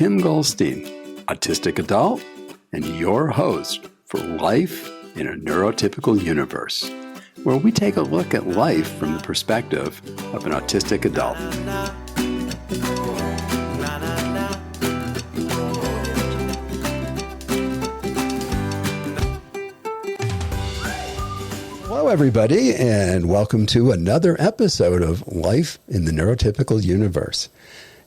Tim Goldstein, autistic adult, and your host for Life in a Neurotypical Universe, where we take a look at life from the perspective of an autistic adult. Hello, everybody, and welcome to another episode of Life in the Neurotypical Universe.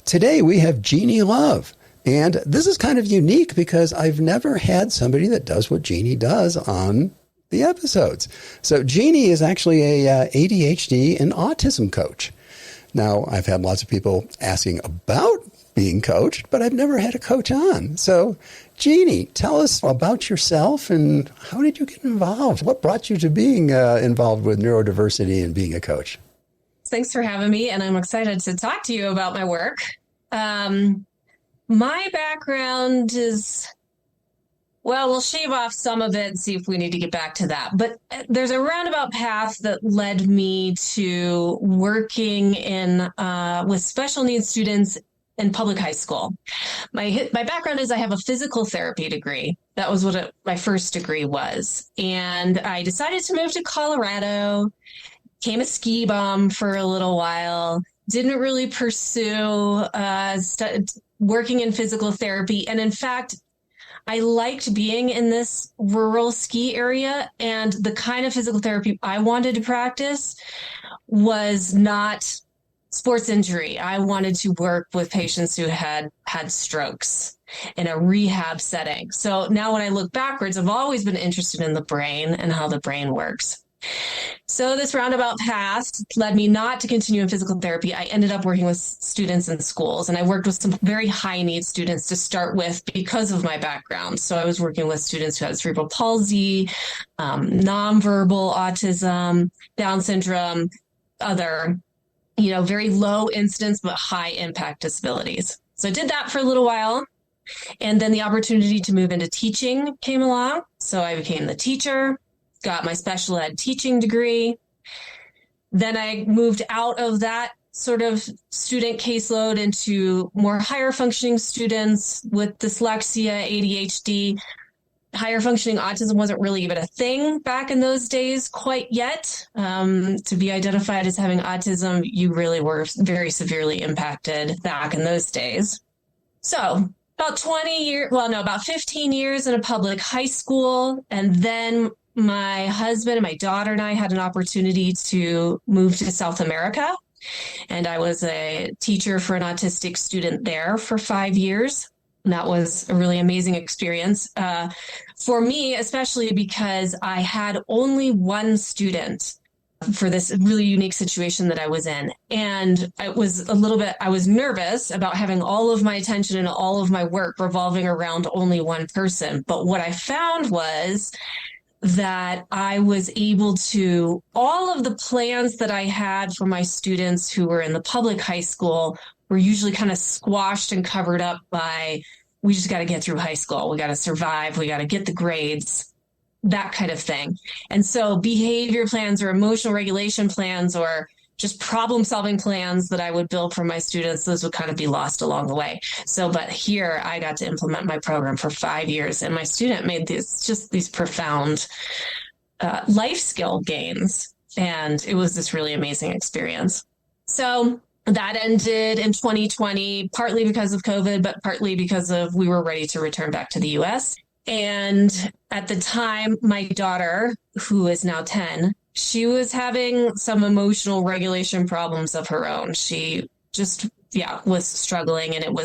Today, we have Genie Love, and this is kind of unique because I've never had somebody that does what Genie does on the episodes. So Genie is actually a ADHD and autism coach. Now, I've had lots of people asking about being coached, but I've never had a coach on. So, Genie, tell us about yourself and how did you get involved? What brought you to being involved with neurodiversity and being a coach? Thanks for having me, and I'm excited to talk to you about my work. My background is, well, we'll shave off some of it and see if we need to get back to that. But there's a roundabout path that led me to working in with special needs students in public high school. My background is I have a physical therapy degree. That was what my first degree was. And I decided to move to Colorado, became a ski bum for a little while, didn't really pursue working in physical therapy. And in fact, I liked being in this rural ski area, and the kind of physical therapy I wanted to practice was not sports injury. I wanted to work with patients who had strokes in a rehab setting. So now when I look backwards, I've always been interested in the brain and how the brain works. So this roundabout path led me not to continue in physical therapy. I ended up working with students in schools, and I worked with some very high need students to start with because of my background. So I was working with students who had cerebral palsy, nonverbal autism, Down syndrome, other, very low incidence but high impact disabilities. So I did that for a little while, and then the opportunity to move into teaching came along. So I became the teacher, got my special ed teaching degree. Then I moved out of that sort of student caseload into more higher functioning students with dyslexia, ADHD. Higher functioning autism wasn't really even a thing back in those days quite yet. To be identified as having autism, you really were very severely impacted back in those days. So about 15 years in a public high school, and then my husband and my daughter and I had an opportunity to move to South America, and I was a teacher for an autistic student there for 5 years. And that was a really amazing experience for me, especially because I had only one student for this really unique situation that I was in. And I was nervous about having all of my attention and all of my work revolving around only one person. But what I found was that I was able to, all of the plans that I had for my students who were in the public high school were usually kind of squashed and covered up by, we just got to get through high school. We got to survive. We got to get the grades, that kind of thing. And so behavior plans or emotional regulation plans or just problem solving plans that I would build for my students, those would kind of be lost along the way. But here I got to implement my program for 5 years, and my student made these profound life skill gains. And it was this really amazing experience. So that ended in 2020, partly because of COVID, but partly because we were ready to return back to the US. And at the time, my daughter, who is now 10, she was having some emotional regulation problems of her own. She just, was struggling, and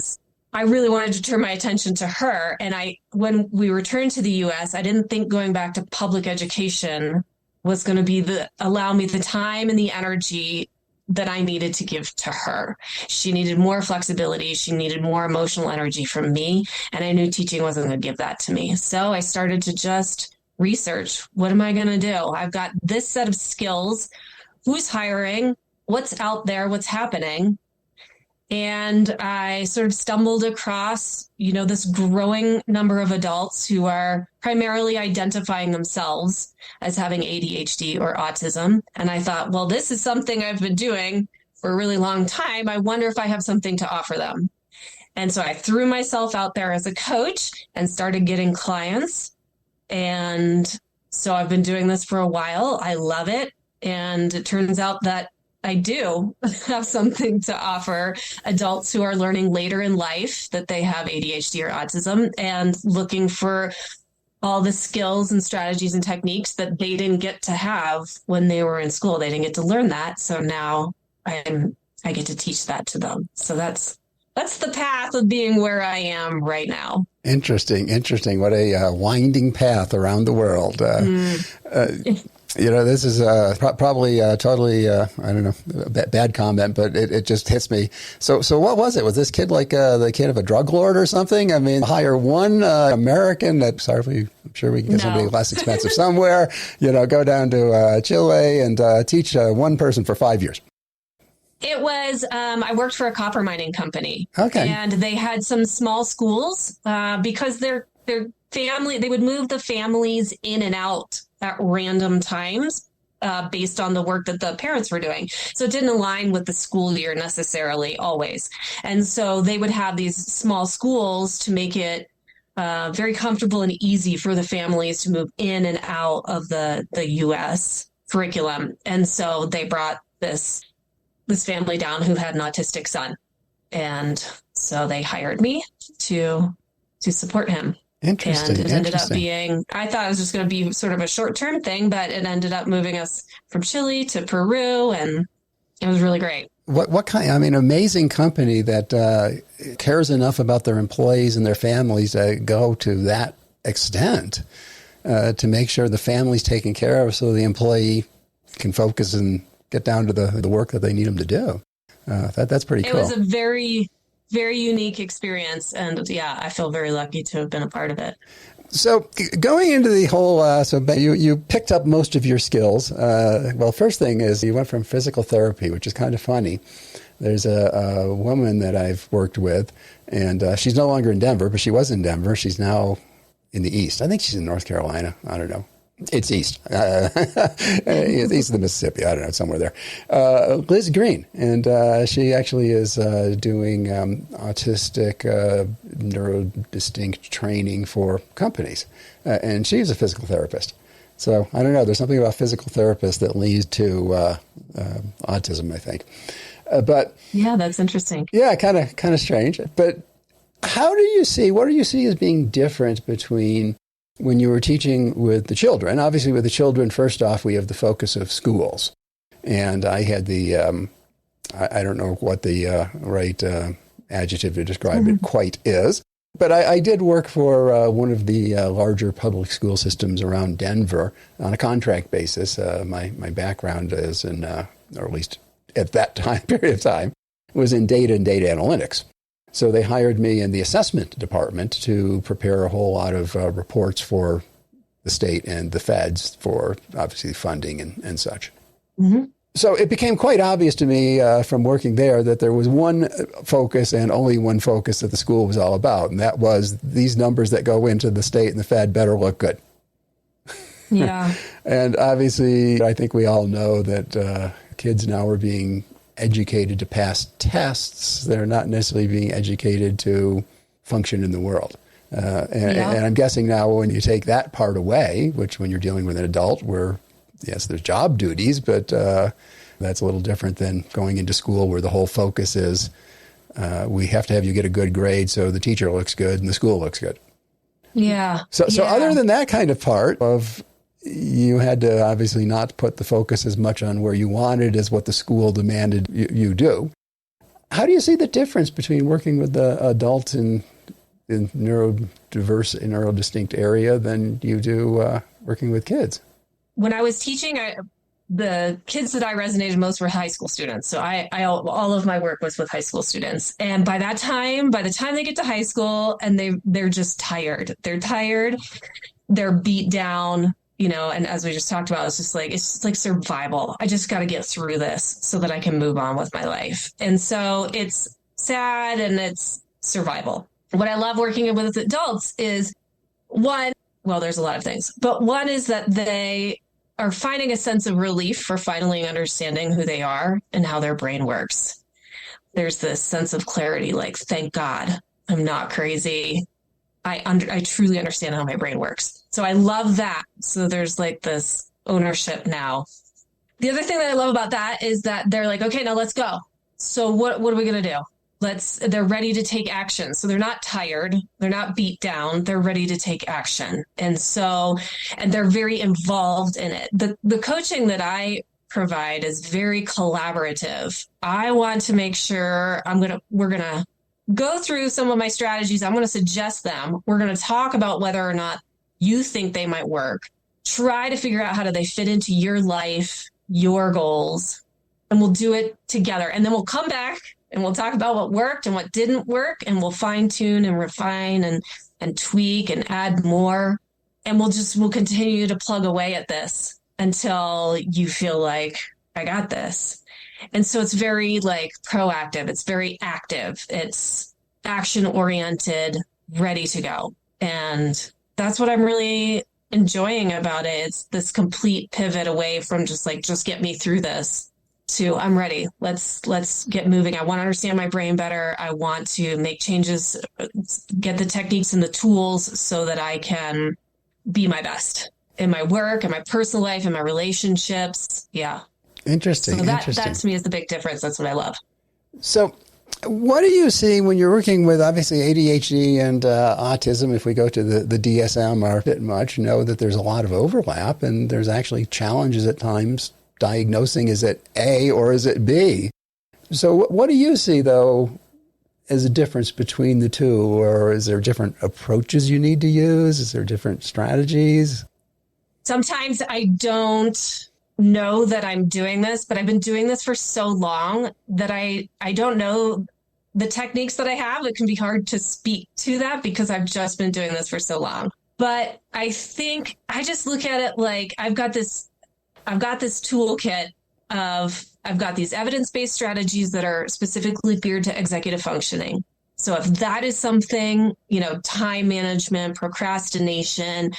I really wanted to turn my attention to her. And when we returned to the US, I didn't think going back to public education was going to allow me the time and the energy that I needed to give to her. She needed more flexibility. She needed more emotional energy from me. And I knew teaching wasn't going to give that to me. So I started to just research. What am I going to do? I've got this set of skills. Who's hiring? What's out there? What's happening? And I sort of stumbled across, this growing number of adults who are primarily identifying themselves as having ADHD or autism. And I thought, well, this is something I've been doing for a really long time. I wonder if I have something to offer them. And so I threw myself out there as a coach and started getting clients. And so I've been doing this for a while. I love it. And it turns out that I do have something to offer adults who are learning later in life that they have ADHD or autism and looking for all the skills and strategies and techniques that they didn't get to have when they were in school. They didn't get to learn that. So now I get to teach that to them. So that's the path of being where I am right now. Interesting. What a winding path around the world. This is probably totally, I don't know, bad comment, but it just hits me. So what was it? Was this kid like the kid of a drug lord or something? I mean, hire one American I'm sure we can get somebody less expensive somewhere, go down to Chile and teach one person for 5 years. It was, I worked for a copper mining company. Okay. And they had some small schools because their family, they would move the families in and out at random times based on the work that the parents were doing. So it didn't align with the school year necessarily always. And so they would have these small schools to make it very comfortable and easy for the families to move in and out of the U.S. curriculum. And so they brought this family down who had an autistic son. And so they hired me to support him. Interesting. And it ended up being, I thought it was just going to be sort of a short-term thing, but it ended up moving us from Chile to Peru, and it was really great. What kind, I mean, amazing company that cares enough about their employees and their families to go to that extent to make sure the family's taken care of so the employee can focus and get down to the work that they need them to do. That's pretty cool. It was a very, very unique experience. And yeah, I feel very lucky to have been a part of it. So going into the whole, you picked up most of your skills. Well, first thing is you went from physical therapy, which is kind of funny. There's a woman that I've worked with, and she's no longer in Denver, but she was in Denver. She's now in the East. I think she's in North Carolina. I don't know. It's east. It's east of the Mississippi. I don't know, somewhere there. Liz Green, and she actually is doing autistic neurodistinct training for companies, and she's a physical therapist. So I don't know. There's something about physical therapists that leads to autism, I think. But yeah, that's interesting. Yeah, kind of strange. But what do you see as being different between when you were teaching with the children? Obviously, with the children, first off, we have the focus of schools. And I had the, I don't know what the right adjective to describe it quite is, but I did work for one of the larger public school systems around Denver on a contract basis. My background is in, or at least at that time, period of time, was in data and data analytics. So they hired me in the assessment department to prepare a whole lot of reports for the state and the feds for obviously funding and such. Mm-hmm. So it became quite obvious to me from working there that there was one focus and only one focus that the school was all about. And that was these numbers that go into the state and the Fed better look good. Yeah. And obviously, I think we all know that kids now are being educated to pass tests. They're not necessarily being educated to function in the world. And I'm guessing now when you take that part away, which when you're dealing with an adult where, yes, there's job duties, but that's a little different than going into school where the whole focus is we have to have you get a good grade so the teacher looks good and the school looks good. Yeah. So other than that kind of part of, you had to obviously not put the focus as much on where you wanted as what the school demanded you do. How do you see the difference between working with the adults in neurodiverse and neurodistinct area than you do working with kids? When I was teaching, the kids that I resonated most were high school students. So I all of my work was with high school students. And by the time they get to high school and they're just tired, they're beat down. And as we just talked about, it's just like survival. I just got to get through this so that I can move on with my life. And so it's sad and it's survival. What I love working with adults is there's a lot of things, but one is that they are finding a sense of relief for finally understanding who they are and how their brain works. There's this sense of clarity, like, thank God I'm not crazy. I truly understand how my brain works. So I love that. So there's like this ownership now. The other thing that I love about that is that they're like, okay, now let's go. So what are we going to do? They're ready to take action. So they're not tired. They're not beat down. They're ready to take action. And they're very involved in it. The coaching that I provide is very collaborative. I want to make sure we're going to go through some of my strategies. I'm going to suggest them. We're going to talk about whether or not you think they might work. Try to figure out how do they fit into your life, your goals, and we'll do it together. And then we'll come back and we'll talk about what worked and what didn't work, and we'll fine tune and refine and tweak and add more. And we'll continue to plug away at this until you feel like, I got this. And so it's very like proactive. It's very active. It's action oriented, ready to go. And that's what I'm really enjoying about it. It's this complete pivot away from just get me through this to I'm ready. Let's get moving. I want to understand my brain better. I want to make changes, get the techniques and the tools so that I can be my best in my work, in my personal life, in my relationships. Yeah. Interesting. So that to me is the big difference. That's what I love. So what do you see when you're working with obviously ADHD and autism? If we go to the DSM or a bit much, know that there's a lot of overlap and there's actually challenges at times diagnosing, is it A or is it B? So what do you see, though, as a difference between the two? Or is there different approaches you need to use? Is there different strategies? Sometimes I don't know that I'm doing this, but I've been doing this for so long that I don't know the techniques that I have. It can be hard to speak to that because I've just been doing this for so long. But I think I just look at it like I've got this toolkit of I've got these evidence-based strategies that are specifically geared to executive functioning. So if that is something, time management, procrastination,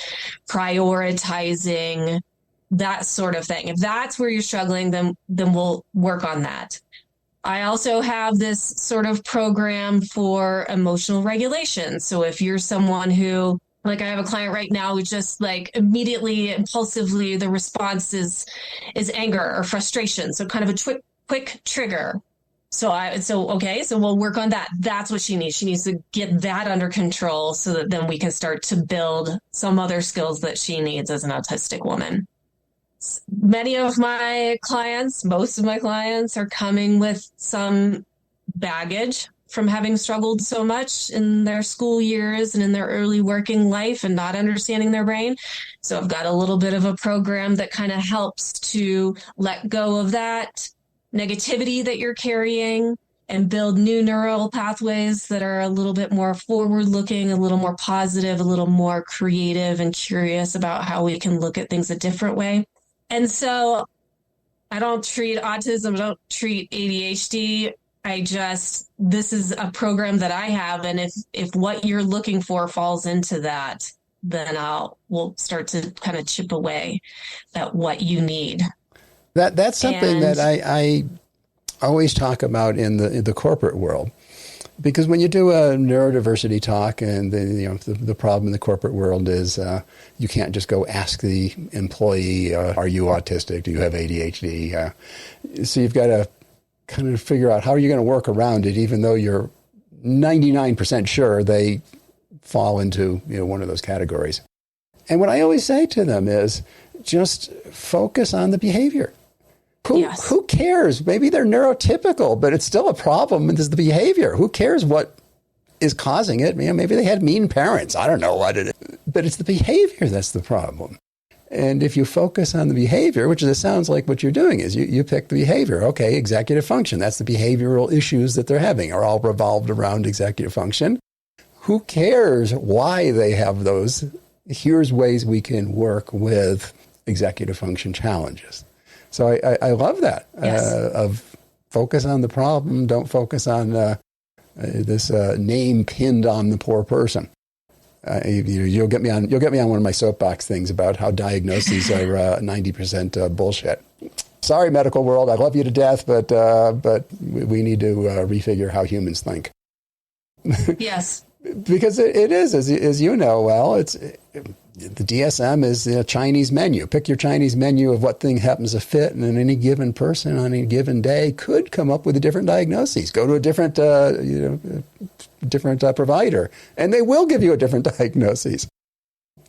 prioritizing, that sort of thing. If that's where you're struggling, then we'll work on that. I also have this sort of program for emotional regulation. So if you're someone who, like I have a client right now who just like immediately, impulsively, the response is anger or frustration. So kind of a quick trigger. So we'll work on that. That's what she needs. She needs to get that under control so that then we can start to build some other skills that she needs as an autistic woman. Most of my clients are coming with some baggage from having struggled so much in their school years and in their early working life and not understanding their brain. So I've got a little bit of a program that kind of helps to let go of that negativity that you're carrying and build new neural pathways that are a little bit more forward-looking, a little more positive, a little more creative and curious about how we can look at things a different way. And so I don't treat autism, I don't treat ADHD. This is a program that I have. And if what you're looking for falls into that, then we'll start to kind of chip away at what you need. That's something that I always talk about in the corporate world, because when you do a neurodiversity talk, and the problem in the corporate world is you can't just go ask the employee, are you autistic? Do you have ADHD? So you've got to kind of figure out how are you going to work around it, even though you're 99% sure they fall into one of those categories. And what I always say to them is just focus on the behavior. Who cares? Maybe they're neurotypical, but it's still a problem. It's the behavior. Who cares what is causing it? Maybe they had mean parents. I don't know what it is. But it's the behavior that's the problem. And if you focus on the behavior, which it sounds like what you're doing is you pick the behavior. Okay, executive function. That's the behavioral issues that they're having are all revolved around executive function. Who cares why they have those? Here's ways we can work with executive function challenges. So I love that, of focus on the problem, don't focus on this name pinned on the poor person. You'll get me on one of my soapbox things about how diagnoses are 90% bullshit. Sorry, medical world, I love you to death, but we need to refigure how humans think. Yes. Because it is, as you know well, the DSM is a Chinese menu. Pick your Chinese menu of what thing happens to fit, and then any given person on any given day could come up with a different diagnosis. Go to a different, different provider, and they will give you a different diagnosis.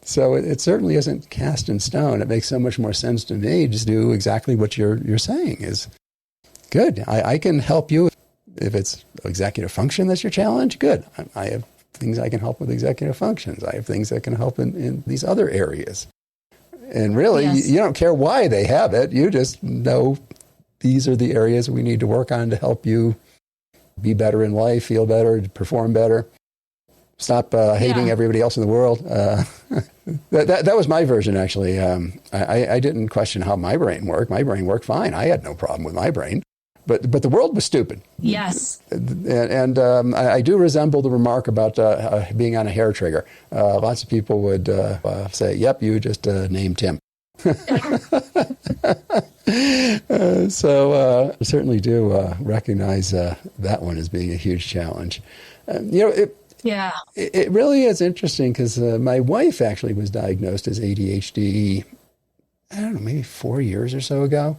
So it certainly isn't cast in stone. It makes so much more sense to me to do exactly what you're saying is good. I can help you if it's executive function that's your challenge. Good. I have things I can help with executive functions. I have things that can help in these other areas. And really, Yes. you don't care why they have it. You just know these are the areas we need to work on to help you be better in life, feel better, perform better. Stop hating everybody else in the world. That was my version, actually. I didn't question how my brain worked. My brain worked fine. I had no problem with my brain. But the world was stupid. Yes. And I do resemble the remark about being on a hair trigger. Lots of people would say, yep, you just named Tim. So I certainly do recognize that one as being a huge challenge. It really is interesting because my wife actually was diagnosed as ADHD, I don't know, maybe 4 years or so ago.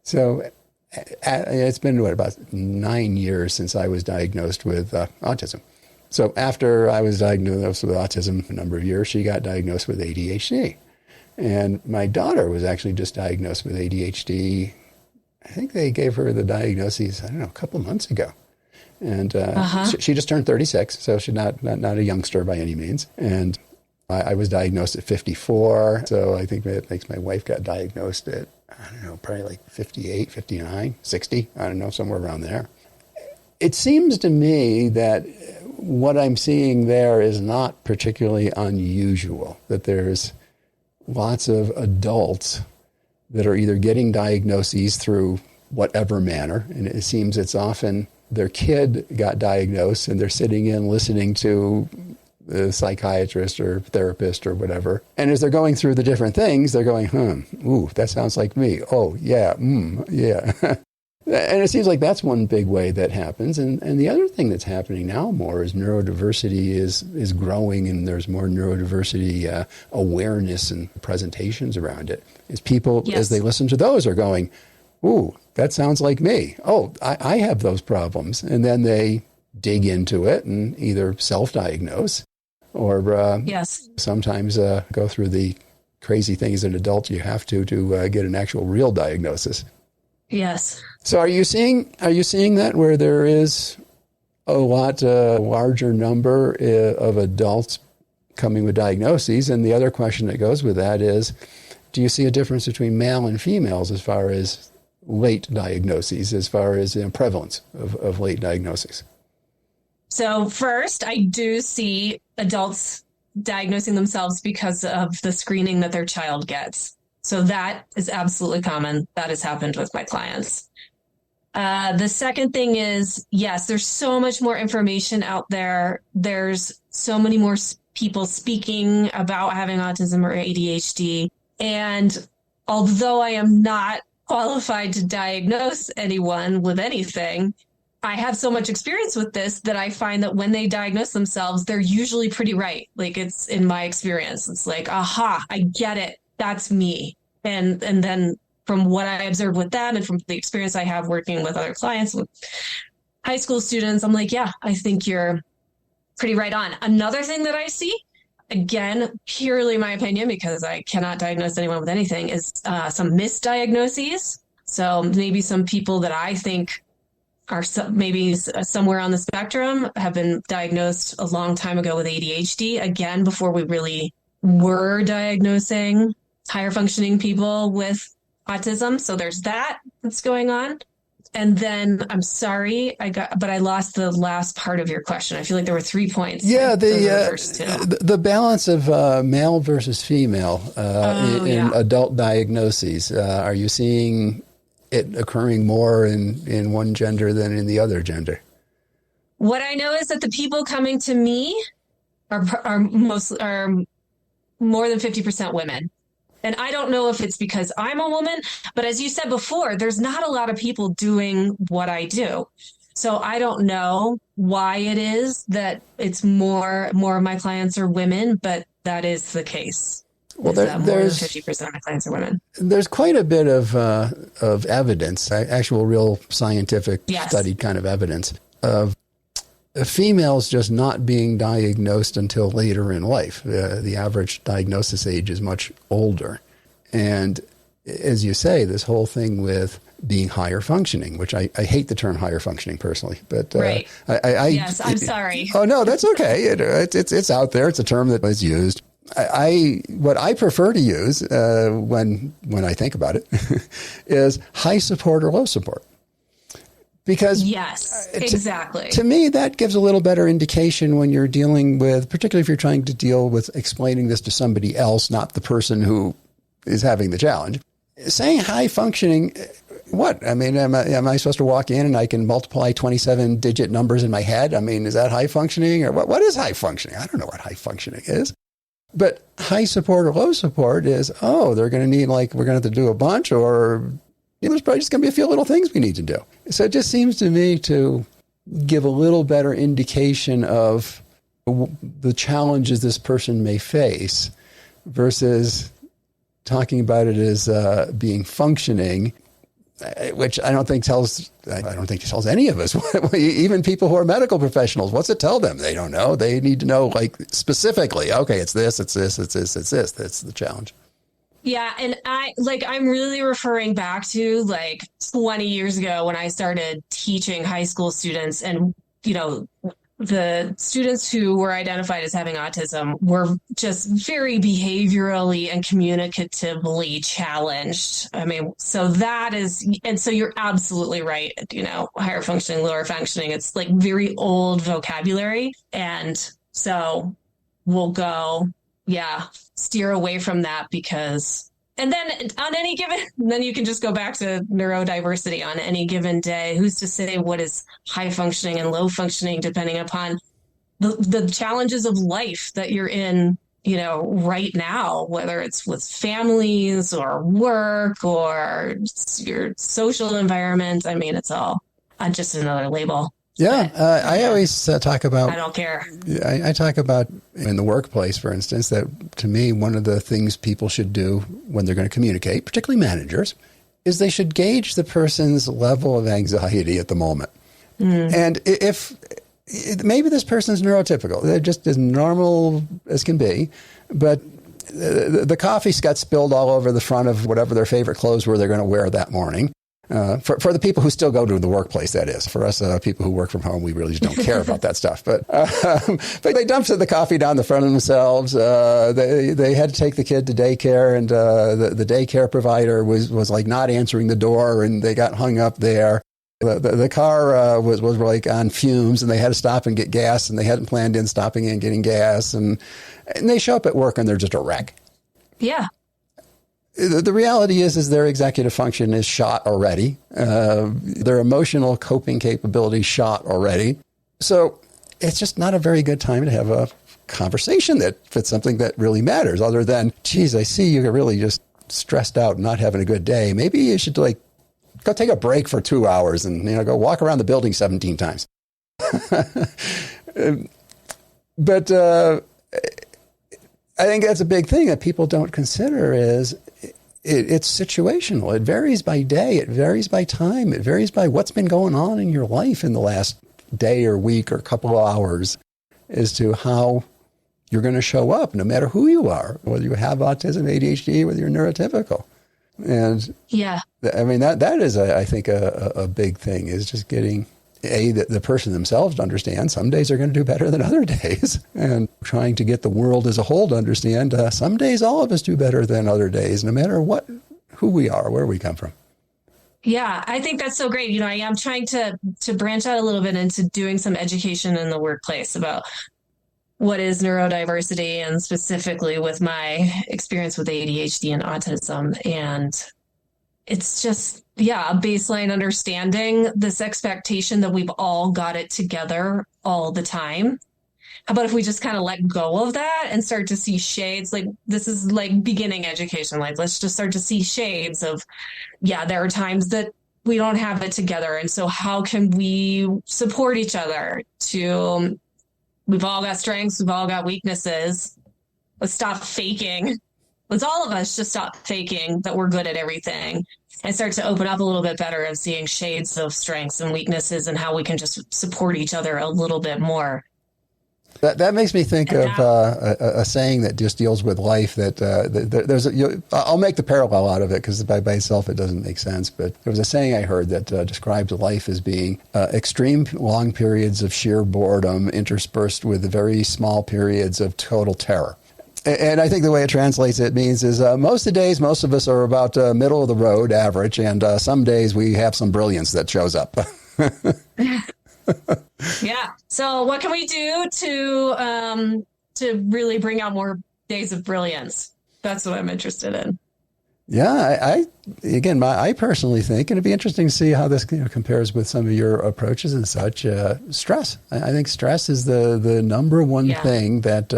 So it's been, about 9 years since I was diagnosed with autism. So after I was diagnosed with autism a number of years, she got diagnosed with ADHD. And my daughter was actually just diagnosed with ADHD. I think they gave her the diagnosis, I don't know, a couple months ago. And she just turned 36, so she's not a youngster by any means. And I was diagnosed at 54, so I think that makes my wife got diagnosed at, I don't know, probably like 58, 59, 60, I don't know, somewhere around there. It seems to me that what I'm seeing there is not particularly unusual, that there's lots of adults that are either getting diagnoses through whatever manner, and it seems it's often their kid got diagnosed and they're sitting in listening to the psychiatrist or therapist or whatever. And as they're going through the different things, they're going, ooh, that sounds like me. Oh, yeah, yeah. And it seems like that's one big way that happens. And the other thing that's happening now more is neurodiversity is growing, and there's more neurodiversity awareness and presentations around it. Is people, as they listen to those, are going, ooh, that sounds like me. Oh, I have those problems. And then they dig into it and either self-diagnose or sometimes go through the crazy thing as an adult you have to get an actual real diagnosis. Yes. So are you seeing that where there is a lot larger number of adults coming with diagnoses? And the other question that goes with that is, do you see a difference between male and females as far as late diagnoses, as far as prevalence of late diagnoses? So first, I do see adults diagnosing themselves because of the screening that their child gets. So that is absolutely common. That has happened with my clients. The second thing is, yes, there's so much more information out there. There's so many more people speaking about having autism or ADHD. And although I am not qualified to diagnose anyone with anything, I have so much experience with this that I find that when they diagnose themselves, they're usually pretty right. Like, it's in my experience, it's like, aha, I get it. That's me. And then from what I observe with them and from the experience I have working with other clients, with high school students, I'm like, yeah, I think you're pretty right on. Another thing that I see, again, purely my opinion, because I cannot diagnose anyone with anything, is some misdiagnoses. So maybe some people that I think are maybe somewhere on the spectrum have been diagnosed a long time ago with ADHD, again, before we really were diagnosing higher functioning people with autism. So there's that's going on. And then I'm sorry, but I lost the last part of your question. I feel like there were 3 points. Yeah, the balance of male versus female in adult diagnoses. Are you seeing it occurring more in one gender than in the other gender? What I know is that the people coming to me are more than 50% women. And I don't know if it's because I'm a woman, but as you said before, there's not a lot of people doing what I do. So I don't know why it is that it's more of my clients are women, but that is the case. Well, Is that more than 50% of my clients are women? there's quite a bit of evidence, actual real scientific Yes. studied kind of evidence of females just not being diagnosed until later in life. The average diagnosis age is much older. And as you say, this whole thing with being higher functioning, which I hate the term higher functioning personally, but Right. Yes, I'm sorry. Oh no, that's okay. It's out there. It's a term that is used. What I prefer to use when I think about it is high support or low support. Because yes, exactly. To me, that gives a little better indication when you're dealing with, particularly if you're trying to deal with explaining this to somebody else, not the person who is having the challenge. Saying high functioning, what? I mean, am I supposed to walk in and I can multiply 27-digit numbers in my head? I mean, is that high functioning? Or what is high functioning? I don't know what high functioning is. But high support or low support is, they're going to need, we're going to have to do a bunch, or there's probably just going to be a few little things we need to do. So it just seems to me to give a little better indication of the challenges this person may face versus talking about it as being functioning, which I don't think tells any of us, even people who are medical professionals. What's it tell them? They don't know. They need to know specifically, okay, it's this, it's this, it's this, it's this. That's the challenge. Yeah. And I'm really referring back to 20 years ago when I started teaching high school students, and, the students who were identified as having autism were just very behaviorally and communicatively challenged. I mean, so you're absolutely right. Higher functioning, lower functioning, it's very old vocabulary. And so we'll steer away from that and then then you can just go back to neurodiversity on any given day. Who's to say what is high functioning and low functioning, depending upon the challenges of life that you're in, right now, whether it's with families or work or your social environment. I mean, it's all just another label. Yeah, I always talk about... I don't care. I talk about in the workplace, for instance, that to me, one of the things people should do when they're going to communicate, particularly managers, is they should gauge the person's level of anxiety at the moment. And if maybe this person's neurotypical, they're just as normal as can be, but the coffee got spilled all over the front of whatever their favorite clothes were they're going to wear that morning. For the people who still go to the workplace, that is. For us, people who work from home, we really just don't care about that stuff. But they dumped the coffee down the front of themselves. They had to take the kid to daycare, and the daycare provider was not answering the door, and they got hung up there. The car was on fumes, and they had to stop and get gas, and they hadn't planned in stopping in and getting gas, and they show up at work and they're just a wreck. Yeah. The reality is their executive function is shot already. Their emotional coping capability shot already. So it's just not a very good time to have a conversation that fits something that really matters, other than, geez, I see you're really just stressed out and not having a good day. Maybe you should go take a break for 2 hours and go walk around the building 17 times. But I think that's a big thing that people don't consider is it's situational. It varies by day. It varies by time. It varies by what's been going on in your life in the last day or week or couple of hours as to how you're going to show up, no matter who you are, whether you have autism, ADHD, whether you're neurotypical. And yeah, I mean, that is, I think, a big thing is just getting the person themselves to understand some days are going to do better than other days, and trying to get the world as a whole to understand some days all of us do better than other days, no matter who we are, where we come from. Yeah, I think that's so great. I am trying to branch out a little bit into doing some education in the workplace about what is neurodiversity, and specifically with my experience with ADHD and autism. And it's just, a baseline understanding, this expectation that we've all got it together all the time. How about if we just kind of let go of that and start to see shades? This is beginning education. Let's just start to see shades of, there are times that we don't have it together. And so how can we support each other we've all got strengths, we've all got weaknesses. Let's stop faking. Let's all of us just stop faking that we're good at everything and start to open up a little bit better of seeing shades of strengths and weaknesses and how we can just support each other a little bit more. That makes me think of a saying that just deals with life. I'll make the parallel out of it because by itself it doesn't make sense. But there was a saying I heard that described life as being extreme long periods of sheer boredom interspersed with very small periods of total terror. And I think the way it translates it means is most of the days, most of us are about middle of the road, average, and some days we have some brilliance that shows up. Yeah. So what can we do to really bring out more days of brilliance? That's what I'm interested in. Yeah, I personally think, and it'd be interesting to see how this compares with some of your approaches and such. Stress. I think stress is the number one thing that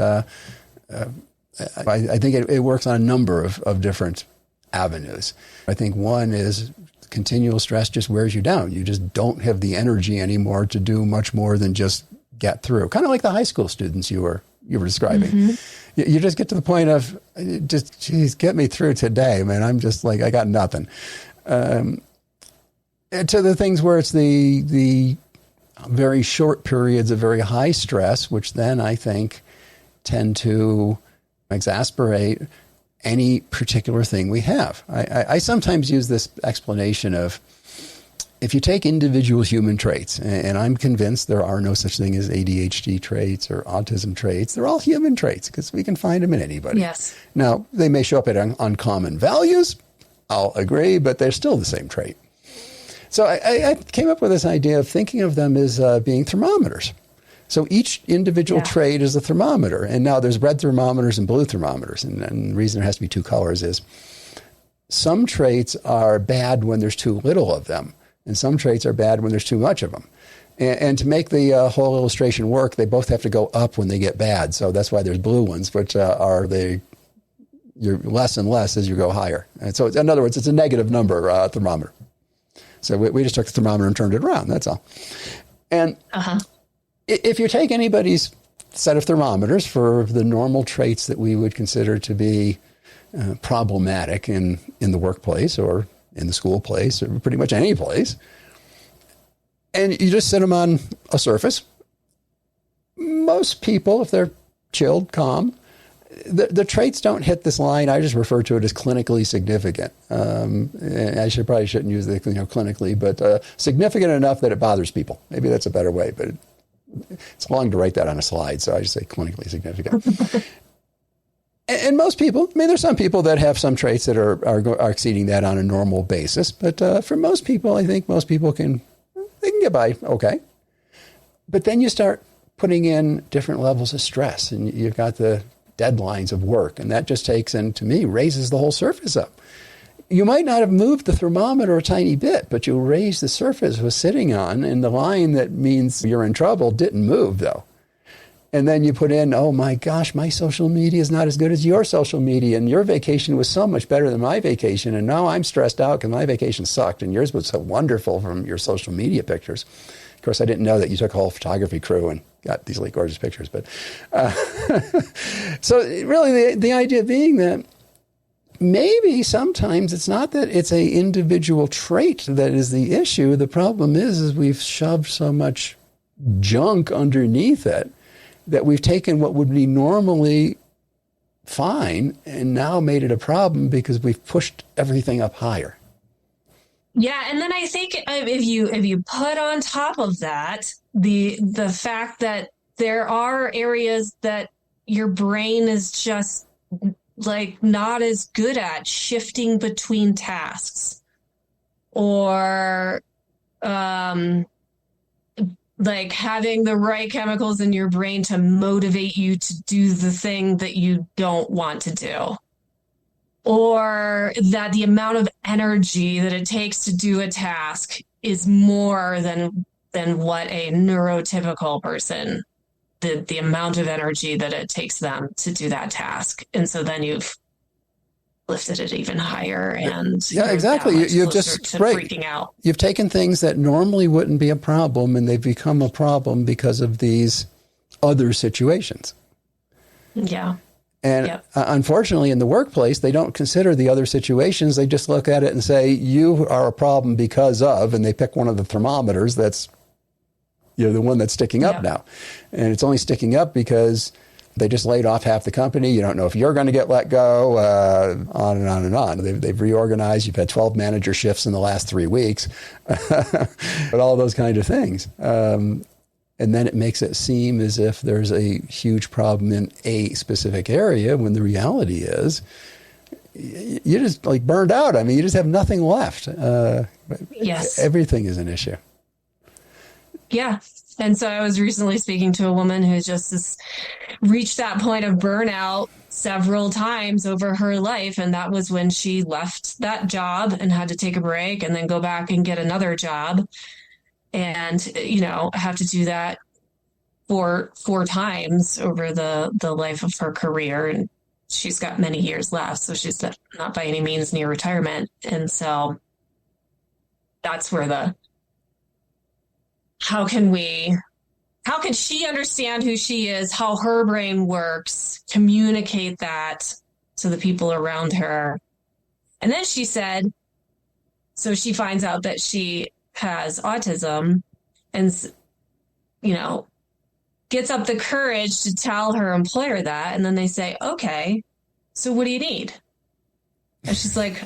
I think it works on a number of different avenues. I think one is continual stress just wears you down. You just don't have the energy anymore to do much more than just get through. Kind of like the high school students you were describing. Mm-hmm. You just get to the point of just, geez, get me through today, man. I'm just like, I got nothing. To the things where it's the very short periods of very high stress, which then I think tend to exasperate any particular thing we have. I sometimes use this explanation of if you take individual human traits, and I'm convinced there are no such thing as ADHD traits or autism traits. They're all human traits because we can find them in anybody. Yes. Now, they may show up at uncommon values. I'll agree, but they're still the same trait. So I came up with this idea of thinking of them as being thermometers. So each individual trait is a thermometer. And now there's red thermometers and blue thermometers. And the reason there has to be two colors is some traits are bad when there's too little of them. And some traits are bad when there's too much of them. And to make the whole illustration work, they both have to go up when they get bad. So that's why there's blue ones, which you're less and less as you go higher. And so in other words, it's a negative number thermometer. So we just took the thermometer and turned it around. That's all. And if you take anybody's set of thermometers for the normal traits that we would consider to be problematic in the workplace or in the school place or pretty much any place, and you just set them on a surface, most people, if they're chilled, calm, the traits don't hit this line. I just refer to it as clinically significant. I probably shouldn't use the clinically, but significant enough that it bothers people. Maybe that's a better way, but it's long to write that on a slide, so I just say clinically significant. And most people, I mean, there's some people that have some traits that are exceeding that on a normal basis, but for most people, I think most people can get by okay. But then you start putting in different levels of stress, and you've got the deadlines of work, and that just takes, and to me, raises the whole surface up. You might not have moved the thermometer a tiny bit, but you raised the surface it was sitting on, and the line that means you're in trouble didn't move, though. And then you put in, oh my gosh, my social media is not as good as your social media, and your vacation was so much better than my vacation, and now I'm stressed out because my vacation sucked, and yours was so wonderful from your social media pictures. Of course, I didn't know that you took a whole photography crew and got these really gorgeous pictures. But so really the idea being that maybe sometimes it's not that it's an individual trait that is the issue. The problem is we've shoved so much junk underneath it that we've taken what would be normally fine and now made it a problem because we've pushed everything up higher. Yeah, and then I think if you put on top of that the fact that there are areas that your brain is just like not as good at shifting between tasks, or like having the right chemicals in your brain to motivate you to do the thing that you don't want to do, or that the amount of energy that it takes to do a task is more than what a neurotypical person, the amount of energy that it takes them to do that task. And so then you've lifted it even higher. And yeah, exactly. You've just freaking out. You've taken things that normally wouldn't be a problem, and they've become a problem because of these other situations. Yeah. And unfortunately, in the workplace, they don't consider the other situations. They just look at it and say, you are a problem because of, and they pick one of the thermometers that's, you're the one that's sticking up now. And it's only sticking up because they just laid off half the company. You don't know if you're going to get let go, on and on and on. They've reorganized. You've had 12 manager shifts in the last 3 weeks, but all those kind of things. And then it makes it seem as if there's a huge problem in a specific area when the reality is you're just like burned out. I mean, you just have nothing left. Yes. Everything is an issue. Yeah. And so I was recently speaking to a woman who just reached that point of burnout several times over her life. And that was when she left that job and had to take a break and then go back and get another job. And, have to do that four times over the life of her career. And she's got many years left. So she's not by any means near retirement. And so that's where how can she understand who she is, how her brain works, communicate that to the people around her. And then she said, so she finds out that she has autism and, gets up the courage to tell her employer that. And then they say, okay, so what do you need? And she's like,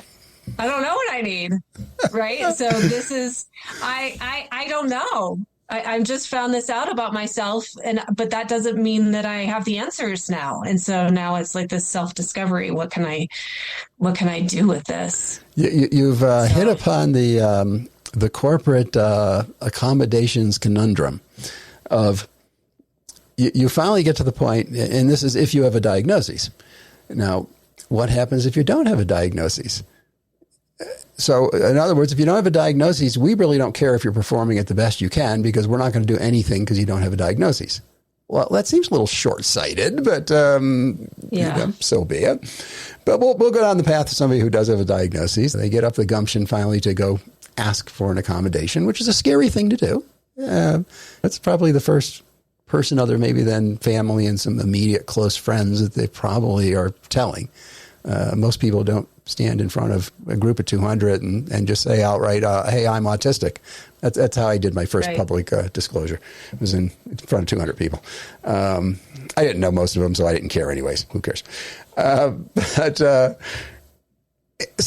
I don't know what I need. Right. So this is, I don't know. I just found this out about myself, but that doesn't mean that I have the answers now. And so now it's like this self-discovery. What can I do with this? You've hit upon the corporate accommodations conundrum of you finally get to the point, and this is if you have a diagnosis. Now, what happens if you don't have a diagnosis? So, in other words, if you don't have a diagnosis, we really don't care if you're performing at the best you can because we're not going to do anything because you don't have a diagnosis. Well, that seems a little short-sighted, but so be it. But we'll go down the path of somebody who does have a diagnosis. They get up the gumption finally to go ask for an accommodation, which is a scary thing to do. That's probably the first person other maybe than family and some immediate close friends that they probably are telling. Most people don't stand in front of a group of 200 and just say outright, hey, I'm autistic. That's how I did my first public disclosure. It was in front of 200 people. I didn't know most of them, so I didn't care anyways. Who cares? So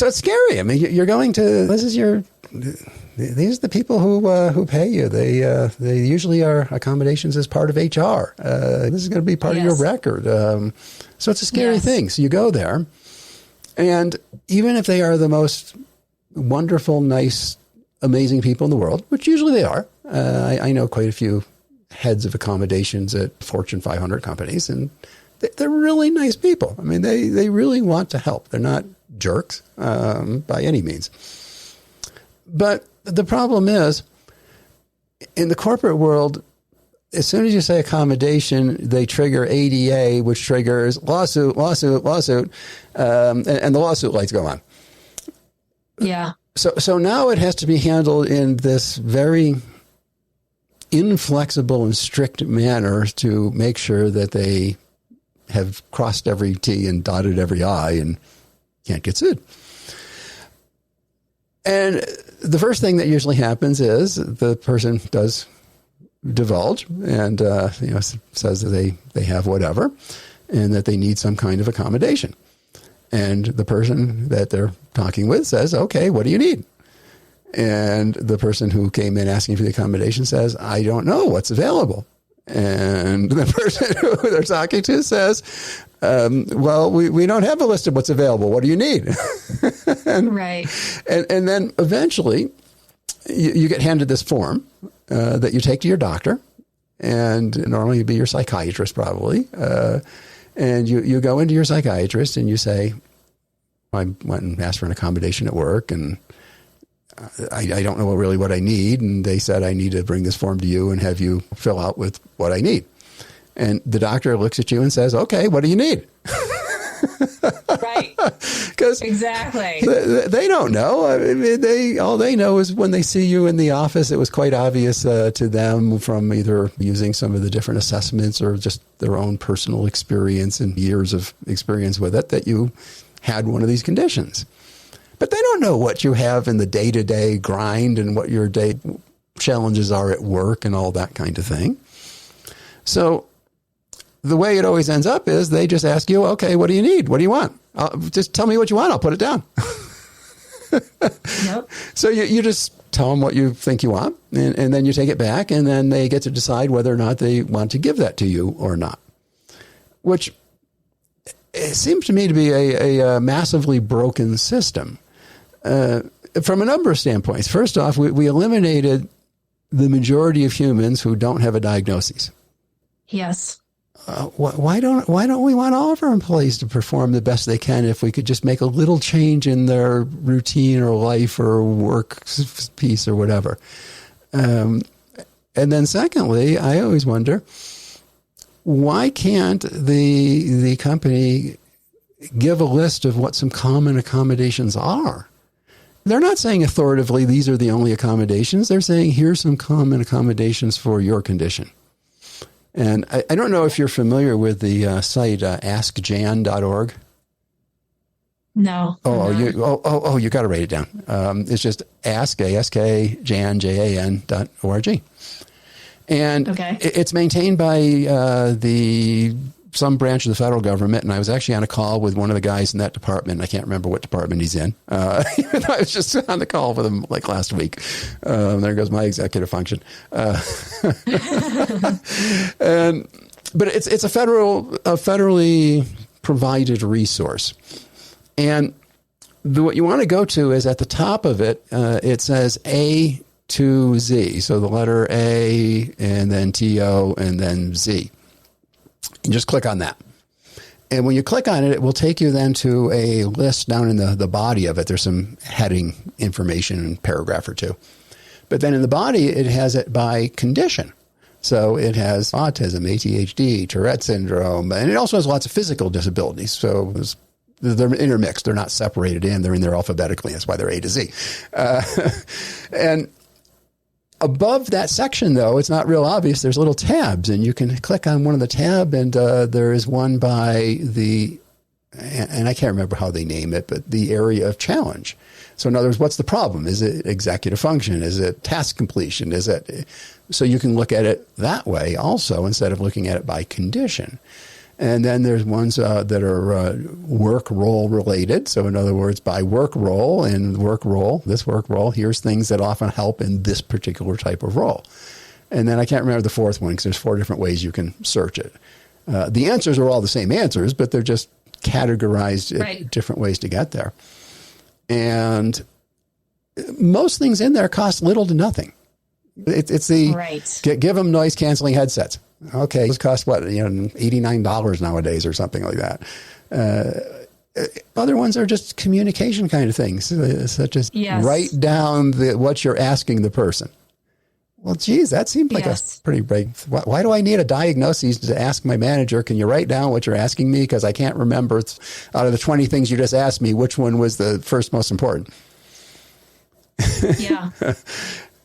it's scary. I mean, you're going to, these are the people who pay you. They usually are accommodations as part of HR. This is going to be part of your record. So it's a scary thing. So you go there, and even if they are the most wonderful, nice, amazing people in the world, which usually they are, I know quite a few heads of accommodations at Fortune 500 companies, and they're really nice people. I mean, they really want to help. They're not jerks by any means. But the problem is, in the corporate world, as soon as you say accommodation, they trigger ADA, which triggers lawsuit, and the lawsuit lights go on. Yeah. So now it has to be handled in this very inflexible and strict manner to make sure that they have crossed every T and dotted every I and can't get sued. And the first thing that usually happens is the person does divulge and says that they have whatever and that they need some kind of accommodation. And the person that they're talking with says, okay, what do you need? And the person who came in asking for the accommodation says, I don't know what's available. And the person who they're talking to says, well, we don't have a list of what's available. What do you need? Right. And then eventually you get handed this form that you take to your doctor, and normally it'd be your psychiatrist probably. And you go into your psychiatrist and you say, I went and asked for an accommodation at work, and I don't know really what I need. And they said, I need to bring this form to you and have you fill out with what I need. And the doctor looks at you and says, okay, what do you need? Right. Because Exactly. they don't know. I mean, all they know is when they see you in the office, it was quite obvious to them from either using some of the different assessments or just their own personal experience and years of experience with it that you had one of these conditions. But they don't know what you have in the day-to-day grind and what your day challenges are at work and all that kind of thing. So the way it always ends up is they just ask you, okay, what do you need? What do you want? Just tell me what you want. I'll put it down. Yep. So you just tell them what you think you want, and then you take it back, and then they get to decide whether or not they want to give that to you or not, which it seems to me to be a massively broken system from a number of standpoints. First off, we eliminated the majority of humans who don't have a diagnosis. Yes. Why don't we want all of our employees to perform the best they can if we could just make a little change in their routine or life or work piece or whatever? And then secondly, I always wonder, why can't the company give a list of what some common accommodations are? They're not saying authoritatively, these are the only accommodations. They're saying, here's some common accommodations for your condition. And I don't know if you're familiar with the site askjan.org. No. You got to write it down. It's just ask.jan, Jan.org. And Okay. It's maintained by some branch of the federal government. And I was actually on a call with one of the guys in that department. I can't remember what department he's in. I was just on the call with him like last week. There goes my executive function. But it's a federally provided resource. And what you want to go to is at the top of it, it says A to Z. So the letter A and then TO and then Z. And just click on that. And when you click on it, it will take you then to a list down in the body of it. There's some heading information and paragraph or two. But then in the body, it has it by condition. So it has autism, ADHD, Tourette syndrome, and it also has lots of physical disabilities. So they're intermixed. They're not separated in. They're in there alphabetically. That's why they're A to Z. And above that section, though, it's not real obvious. There's little tabs, and you can click on one of the tab, and there is one by and I can't remember how they name it, but the area of challenge. So in other words, what's the problem? Is it executive function? Is it task completion? So you can look at it that way also, instead of looking at it by condition. And then there's ones that are work role related. So in other words, by work role, this work role, here's things that often help in this particular type of role. And then I can't remember the fourth one because there's 4 different ways you can search it. The answers are all the same answers, but they're just categorized in different ways to get there. And most things in there cost little to nothing. It's give them noise canceling headsets. Okay, those cost what, $89 nowadays or something like that. Other ones are just communication kind of things, such as write down what you're asking the person. Well, geez, that seems like a pretty big. Why do I need a diagnosis to ask my manager? Can you write down what you're asking me? Because I can't remember out of the 20 things you just asked me, which one was the first most important. Yeah.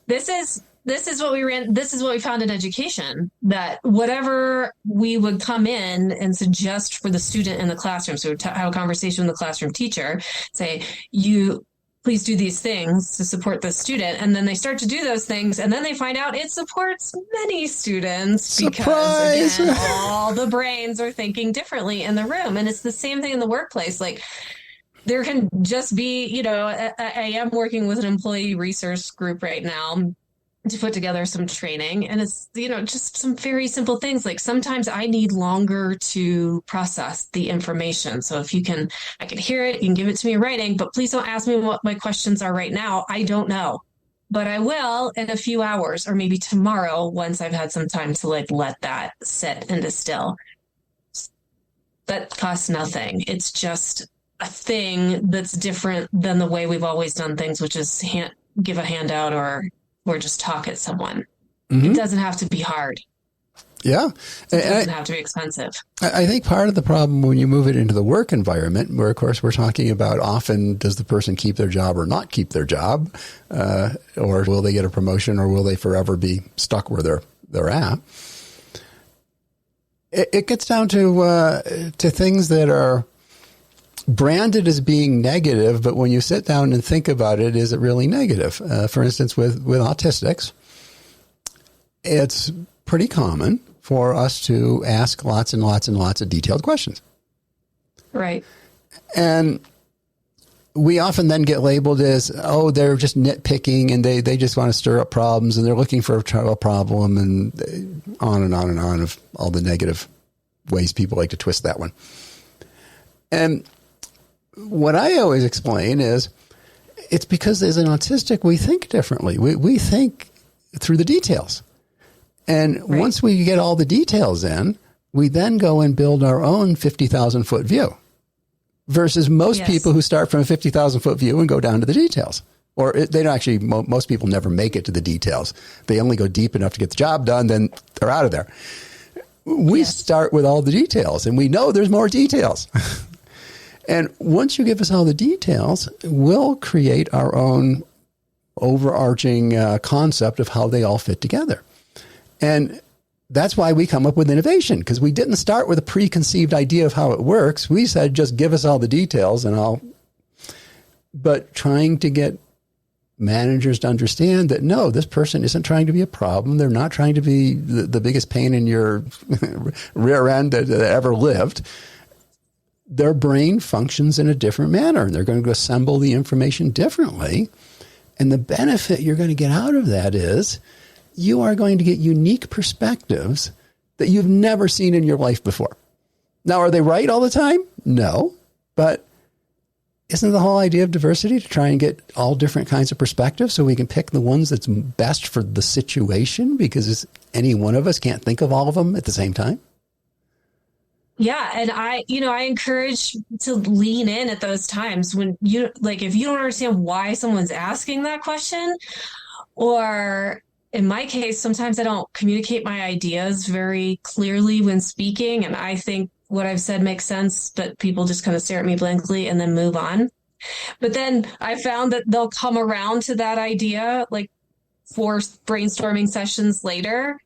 This is what we found in education, that whatever we would come in and suggest for the student in the classroom. So we'd have a conversation with the classroom teacher, say, you please do these things to support the student. And then they start to do those things. And then they find out it supports many students because, again, all the brains are thinking differently in the room. And it's the same thing in the workplace. Like, there can just be, I am working with an employee resource group right now to put together some training. And it's, just some very simple things. Like sometimes I need longer to process the information. So if I can hear it, you can give it to me in writing, but please don't ask me what my questions are right now. I don't know, but I will in a few hours or maybe tomorrow once I've had some time to let that sit and distill. That costs nothing. It's just a thing that's different than the way we've always done things, which is give a handout or just talk at someone. Mm-hmm. It doesn't have to be hard. Yeah. It doesn't have to be expensive. I think part of the problem when you move it into the work environment, where, of course, we're talking about often does the person keep their job or not keep their job, or will they get a promotion, or will they forever be stuck where they're at? It gets down to things that are branded as being negative, but when you sit down and think about it, is it really negative? For instance, with autistics, it's pretty common for us to ask lots and lots and lots of detailed questions. Right. And we often then get labeled as, oh, they're just nitpicking and they just want to stir up problems and they're looking for a problem, and on and on and on of all the negative ways people like to twist that one. And what I always explain is it's because as an autistic, we think differently. We think through the details. And once we get all the details in, we then go and build our own 50,000 foot view versus most people who start from a 50,000 foot view and go down to the details. Or they don't actually, most people never make it to the details. They only go deep enough to get the job done, then they're out of there. We start with all the details and we know there's more details. And once you give us all the details, we'll create our own overarching concept of how they all fit together. And that's why we come up with innovation, because we didn't start with a preconceived idea of how it works. We said, just give us all the details but trying to get managers to understand that, no, this person isn't trying to be a problem. They're not trying to be the biggest pain in your rear end that ever lived. Their brain functions in a different manner, and they're going to assemble the information differently. And the benefit you're going to get out of that is you are going to get unique perspectives that you've never seen in your life before. Now, are they right all the time? No. But isn't the whole idea of diversity to try and get all different kinds of perspectives so we can pick the ones that's best for the situation? Because any one of us can't think of all of them at the same time. Yeah. And I encourage to lean in at those times when if you don't understand why someone's asking that question, or in my case, sometimes I don't communicate my ideas very clearly when speaking. And I think what I've said makes sense, but people just kind of stare at me blankly and then move on. But then I found that they'll come around to that idea like 4 brainstorming sessions later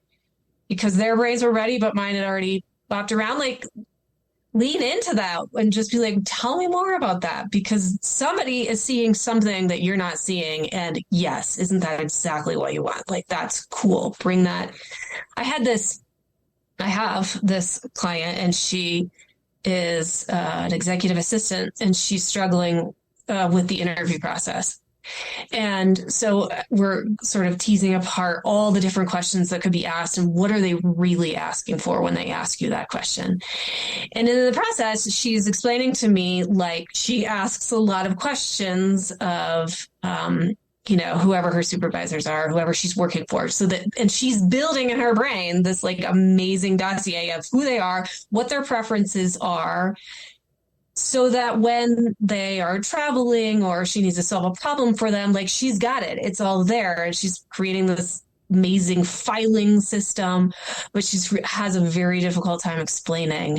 because their brains were ready, but mine had already bopped around. Like, lean into that and just be like, tell me more about that, because somebody is seeing something that you're not seeing. And yes, isn't that exactly what you want? Like, that's cool. Bring that. I have this client, and she is an executive assistant, and she's struggling with the interview process. And so we're sort of teasing apart all the different questions that could be asked and what are they really asking for when they ask you that question. And in the process, she's explaining to me, like, she asks a lot of questions of, whoever her supervisors are, whoever she's working for. And she's building in her brain this like amazing dossier of who they are, what their preferences are, so that when they are traveling or she needs to solve a problem for them, like, she's got it. It's all there. And she's creating this amazing filing system, but she has a very difficult time explaining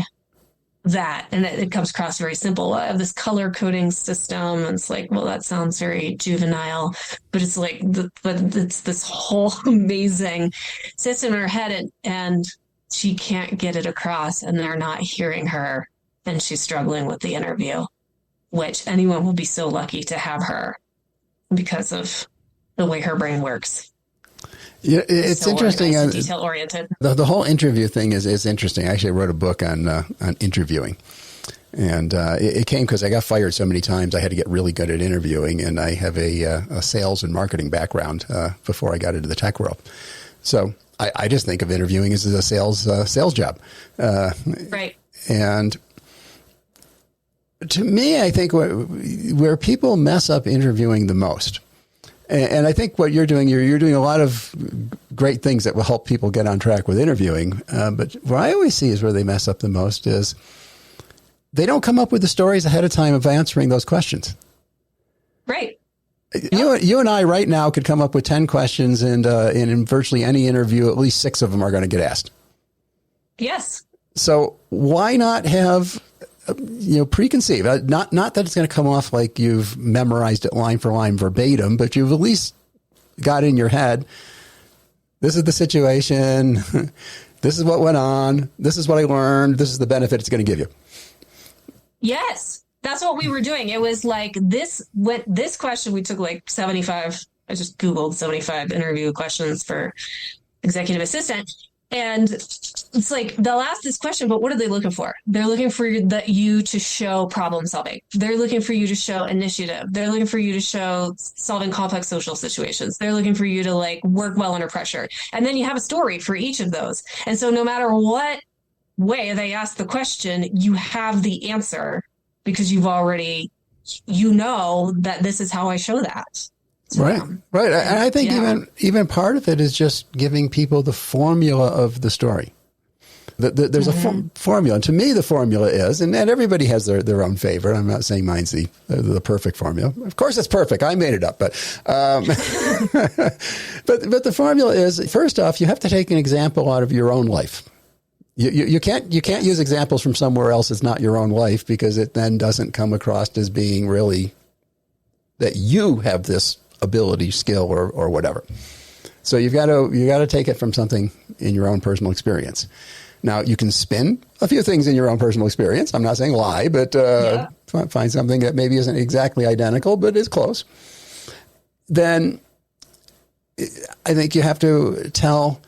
that. And it comes across very simple. I have this color coding system. And it's like, well, that sounds very juvenile, but it's like, but it's this whole amazing system in her head, and she can't get it across, and they're not hearing her. And she's struggling with the interview, which anyone will be so lucky to have her because of the way her brain works. Yeah, it's so interesting. Detail oriented. The whole interview thing is interesting. I actually wrote a book on interviewing, and it came because I got fired so many times. I had to get really good at interviewing, and I have a sales and marketing background before I got into the tech world. So I just think of interviewing as a sales job, right? And to me, I think where people mess up interviewing the most, and I think what you're doing a lot of great things that will help people get on track with interviewing. But what I always see is where they mess up the most is they don't come up with the stories ahead of time of answering those questions. Right. You and I right now could come up with 10 questions, and in virtually any interview, at least 6 of them are going to get asked. Yes. So why not have, preconceived, not that it's going to come off like you've memorized it line for line verbatim, but you've at least got in your head, this is the situation. This is what went on. This is what I learned. This is the benefit it's going to give you. Yes. That's what we were doing. It was like this question, we took like 75. I just Googled 75 interview questions for executive assistant. And it's like, they'll ask this question, but what are they looking for? They're looking for you to show problem solving. They're looking for you to show initiative. They're looking for you to show solving complex social situations. They're looking for you to like work well under pressure. And then you have a story for each of those. And so no matter what way they ask the question, you have the answer because you've already, that this is how I show that. Right. Right. And I think even part of it is just giving people the formula of the story. There's a formula. And to me, the formula is, and everybody has their own favorite. I'm not saying mine's the perfect formula. Of course, it's perfect. I made it up. But but the formula is, first off, you have to take an example out of your own life. You can't use examples from somewhere else that's not your own life, because it then doesn't come across as being really that you have this ability, skill, or whatever. So you got to take it from something in your own personal experience. Now, you can spin a few things in your own personal experience. I'm not saying lie, but find something that maybe isn't exactly identical, but is close. Then I think you have to tell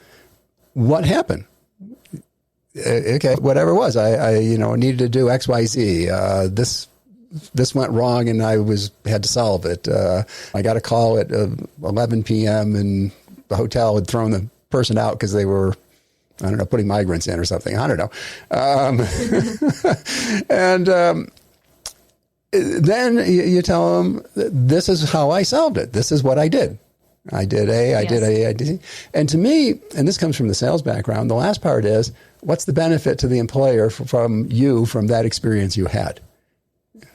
what happened. Okay, whatever it was, I needed to do X, Y, Z. This went wrong and I had to solve it. I got a call at 11 p.m. and the hotel had thrown the person out because they were, I don't know, putting migrants in or something. I don't know. And then you tell them, this is how I solved it. This is what I did. I did A, I did A, I did. And to me, and this comes from the sales background, the last part is, what's the benefit to the employer from that experience you had?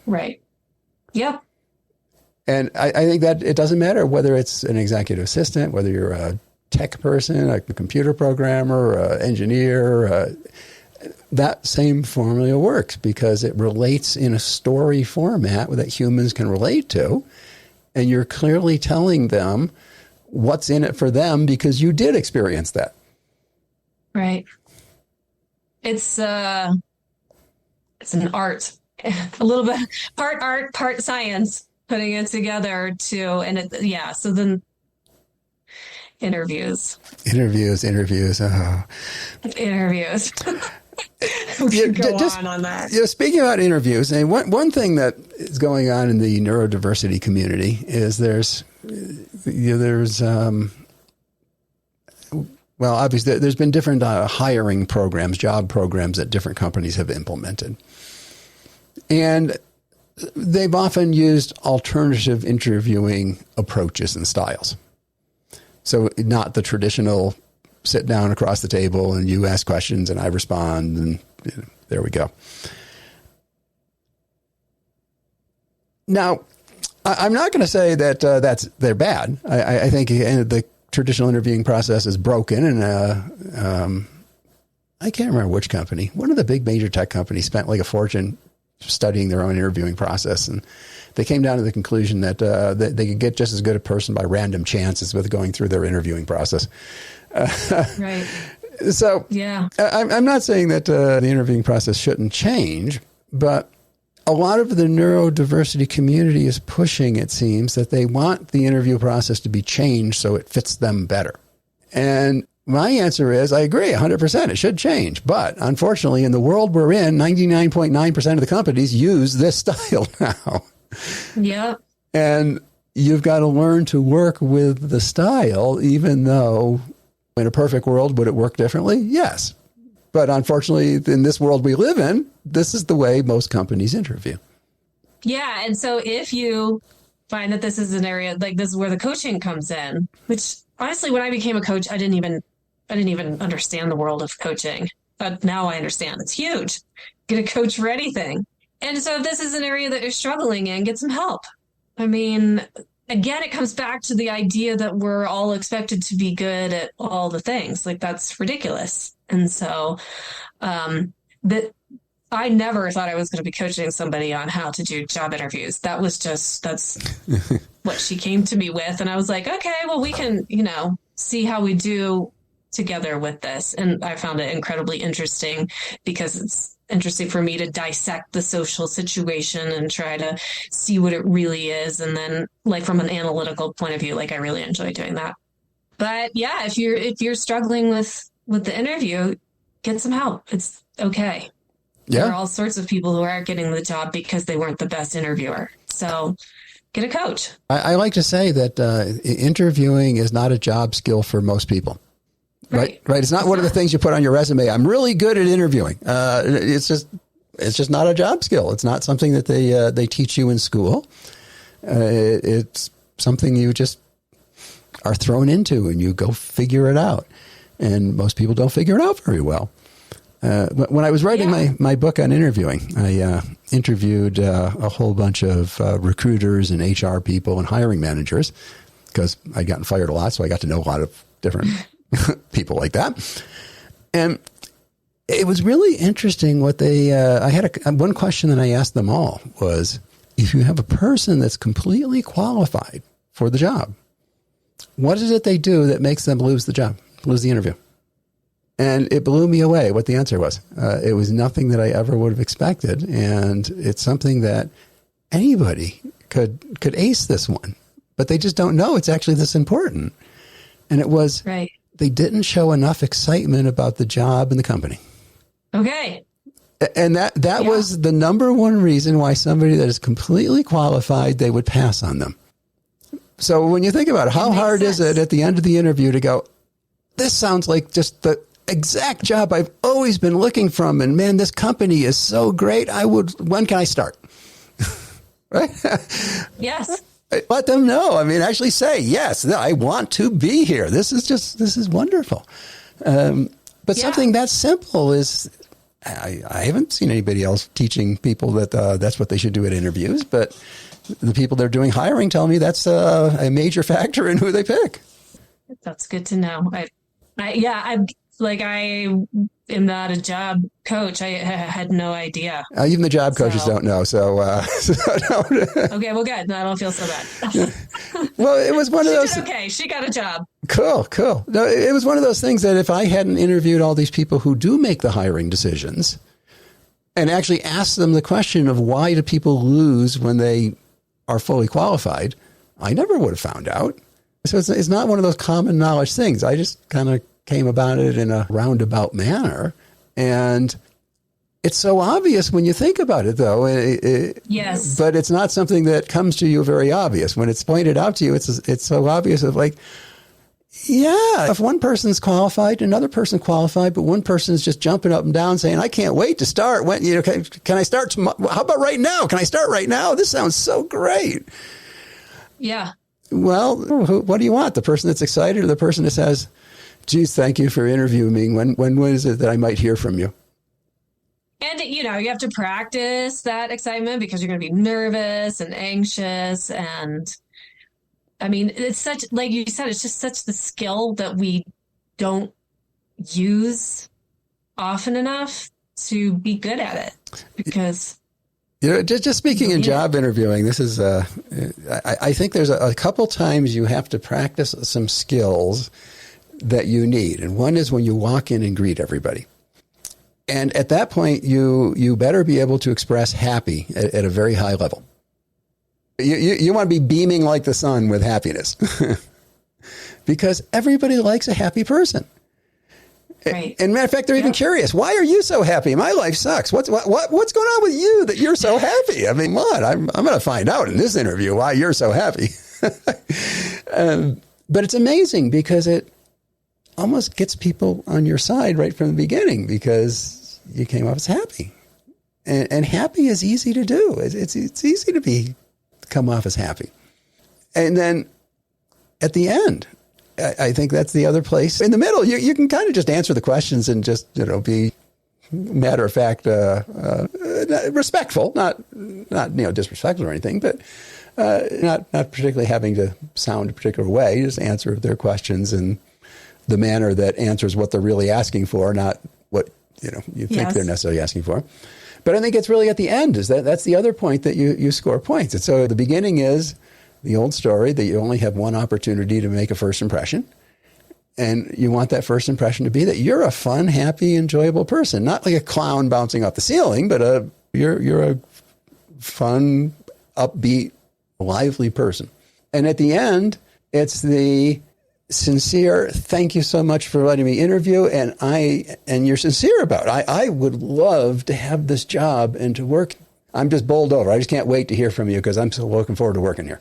Right. Yep. And I think that it doesn't matter whether it's an executive assistant, whether you're a tech person, a computer programmer, an engineer, that same formula works because it relates in a story format that humans can relate to. And you're clearly telling them what's in it for them because you did experience that. Right. It's an art. A little bit part art, part science, putting it together too. And so then interviews. Oh. Interviews. We could go on that. Speaking about interviews, and one thing that is going on in the neurodiversity community is obviously there's been different hiring programs, job programs that different companies have implemented. And they've often used alternative interviewing approaches and styles. So not the traditional sit down across the table and you ask questions and I respond and there we go. Now, I'm not going to say that they're bad. I think the traditional interviewing process is broken, and I can't remember which company. One of the big major tech companies spent like a fortune studying their own interviewing process, and they came down to the conclusion that they could get just as good a person by random chance as with going through their interviewing process. Right. So yeah, I'm not saying that the interviewing process shouldn't change, but a lot of the neurodiversity community is pushing, it seems, that they want the interview process to be changed so it fits them better. And my answer is, I agree 100%. It should change. But unfortunately, in the world we're in, 99.9% of the companies use this style now. Yeah. And you've got to learn to work with the style, even though in a perfect world, would it work differently? Yes. But unfortunately, in this world we live in, this is the way most companies interview. Yeah. And so if you find that this is an area, like this is where the coaching comes in, which honestly, when I became a coach, I didn't even understand the world of coaching. But now I understand. It's huge. Get a coach for anything. And so if this is an area that you're struggling in, get some help. I mean, again, it comes back to the idea that we're all expected to be good at all the things. Like, that's ridiculous. And so that I never thought I was going to be coaching somebody on how to do job interviews. That's what she came to me with. And I was like, okay, well, we can, see how we do together with this. And I found it incredibly interesting because it's interesting for me to dissect the social situation and try to see what it really is. And then like from an analytical point of view, like I really enjoy doing that. But yeah, if you're struggling with the interview, get some help. It's okay. Yeah. There are all sorts of people who aren't getting the job because they weren't the best interviewer. So get a coach. I like to say that interviewing is not a job skill for most people. Right. It's not one of the things you put on your resume. I'm really good at interviewing. It's just not a job skill. It's not something that they teach you in school. It's something you just are thrown into and you go figure it out. And most people don't figure it out very well. When I was writing my book on interviewing, I interviewed a whole bunch of recruiters and HR people and hiring managers because I'd gotten fired a lot. So I got to know a lot of different people like that. And it was really interesting what I had one question that I asked them all was, if you have a person that's completely qualified for the job, what is it they do that makes them lose the interview? And it blew me away what the answer was. It was nothing that I ever would have expected. And it's something that anybody could ace this one, but they just don't know it's actually this important. And it was, they didn't show enough excitement about the job and the company. Okay. And that was the number one reason why somebody that is completely qualified, they would pass on them. So when you think about it, how hard is it at the end of the interview to go, this sounds like just the exact job I've always been looking from. And man, this company is so great. When can I start? Right? Yes. Let them know. I mean, actually say, yes, I want to be here. This is wonderful. But something that simple is, I haven't seen anybody else teaching people that that's what they should do at interviews, but the people they're doing hiring tell me that's a major factor in who they pick. That's good to know. I am not a job coach. I had no idea. Even the job coaches don't know. So, okay, well, good. No, I don't feel so bad. Well, it was one of those. Okay, she got a job. Cool. No, it was one of those things that if I hadn't interviewed all these people who do make the hiring decisions and actually asked them the question of why do people lose when they are fully qualified, I never would have found out. So it's not one of those common knowledge things. I just kind of came about it in a roundabout manner. And it's so obvious when you think about it, though. Yes. But it's not something that comes to you very obvious. When it's pointed out to you, it's so obvious of like, yeah, if one person's qualified, another person qualified, but one person is just jumping up and down saying, I can't wait to start. When, can I start tomorrow? How about right now? Can I start right now? This sounds so great. Yeah. Well, what do you want? The person that's excited or the person that says, geez, thank you for interviewing me. When is it that I might hear from you? And, you have to practice that excitement because you're going to be nervous and anxious. And I mean, it's such, like you said, it's just such the skill that we don't use often enough to be good at it because... just speaking in job interviewing, this is, I think there's a couple times you have to practice some skills that you need. And one is when you walk in and greet everybody. And at that point, you better be able to express happy at a very high level. You want to be beaming like the sun with happiness because everybody likes a happy person. Right. And matter of fact, they're even curious. Why are you so happy? My life sucks. What's going on with you that you're so happy? I mean, what? I'm going to find out in this interview why you're so happy. But it's amazing because it almost gets people on your side right from the beginning because you came off as happy. And happy is easy to do. It's easy to come off as happy. And then at the end, I think that's the other place. In the middle, you can kind of just answer the questions and just, be matter of fact, respectful, not disrespectful or anything, but not particularly having to sound a particular way. Just answer their questions and the manner that answers what they're really asking for, not what you think they're necessarily asking for. But I think it's really at the end that's the other point that you score points. And so the beginning is the old story that you only have one opportunity to make a first impression. And you want that first impression to be that you're a fun, happy, enjoyable person, not like a clown bouncing off the ceiling, but you're a fun, upbeat, lively person. And at the end, it's the sincere, thank you so much for letting me interview. And you're sincere about it. I would love to have this job and to work. I'm just bowled over. I just can't wait to hear from you because I'm so looking forward to working here.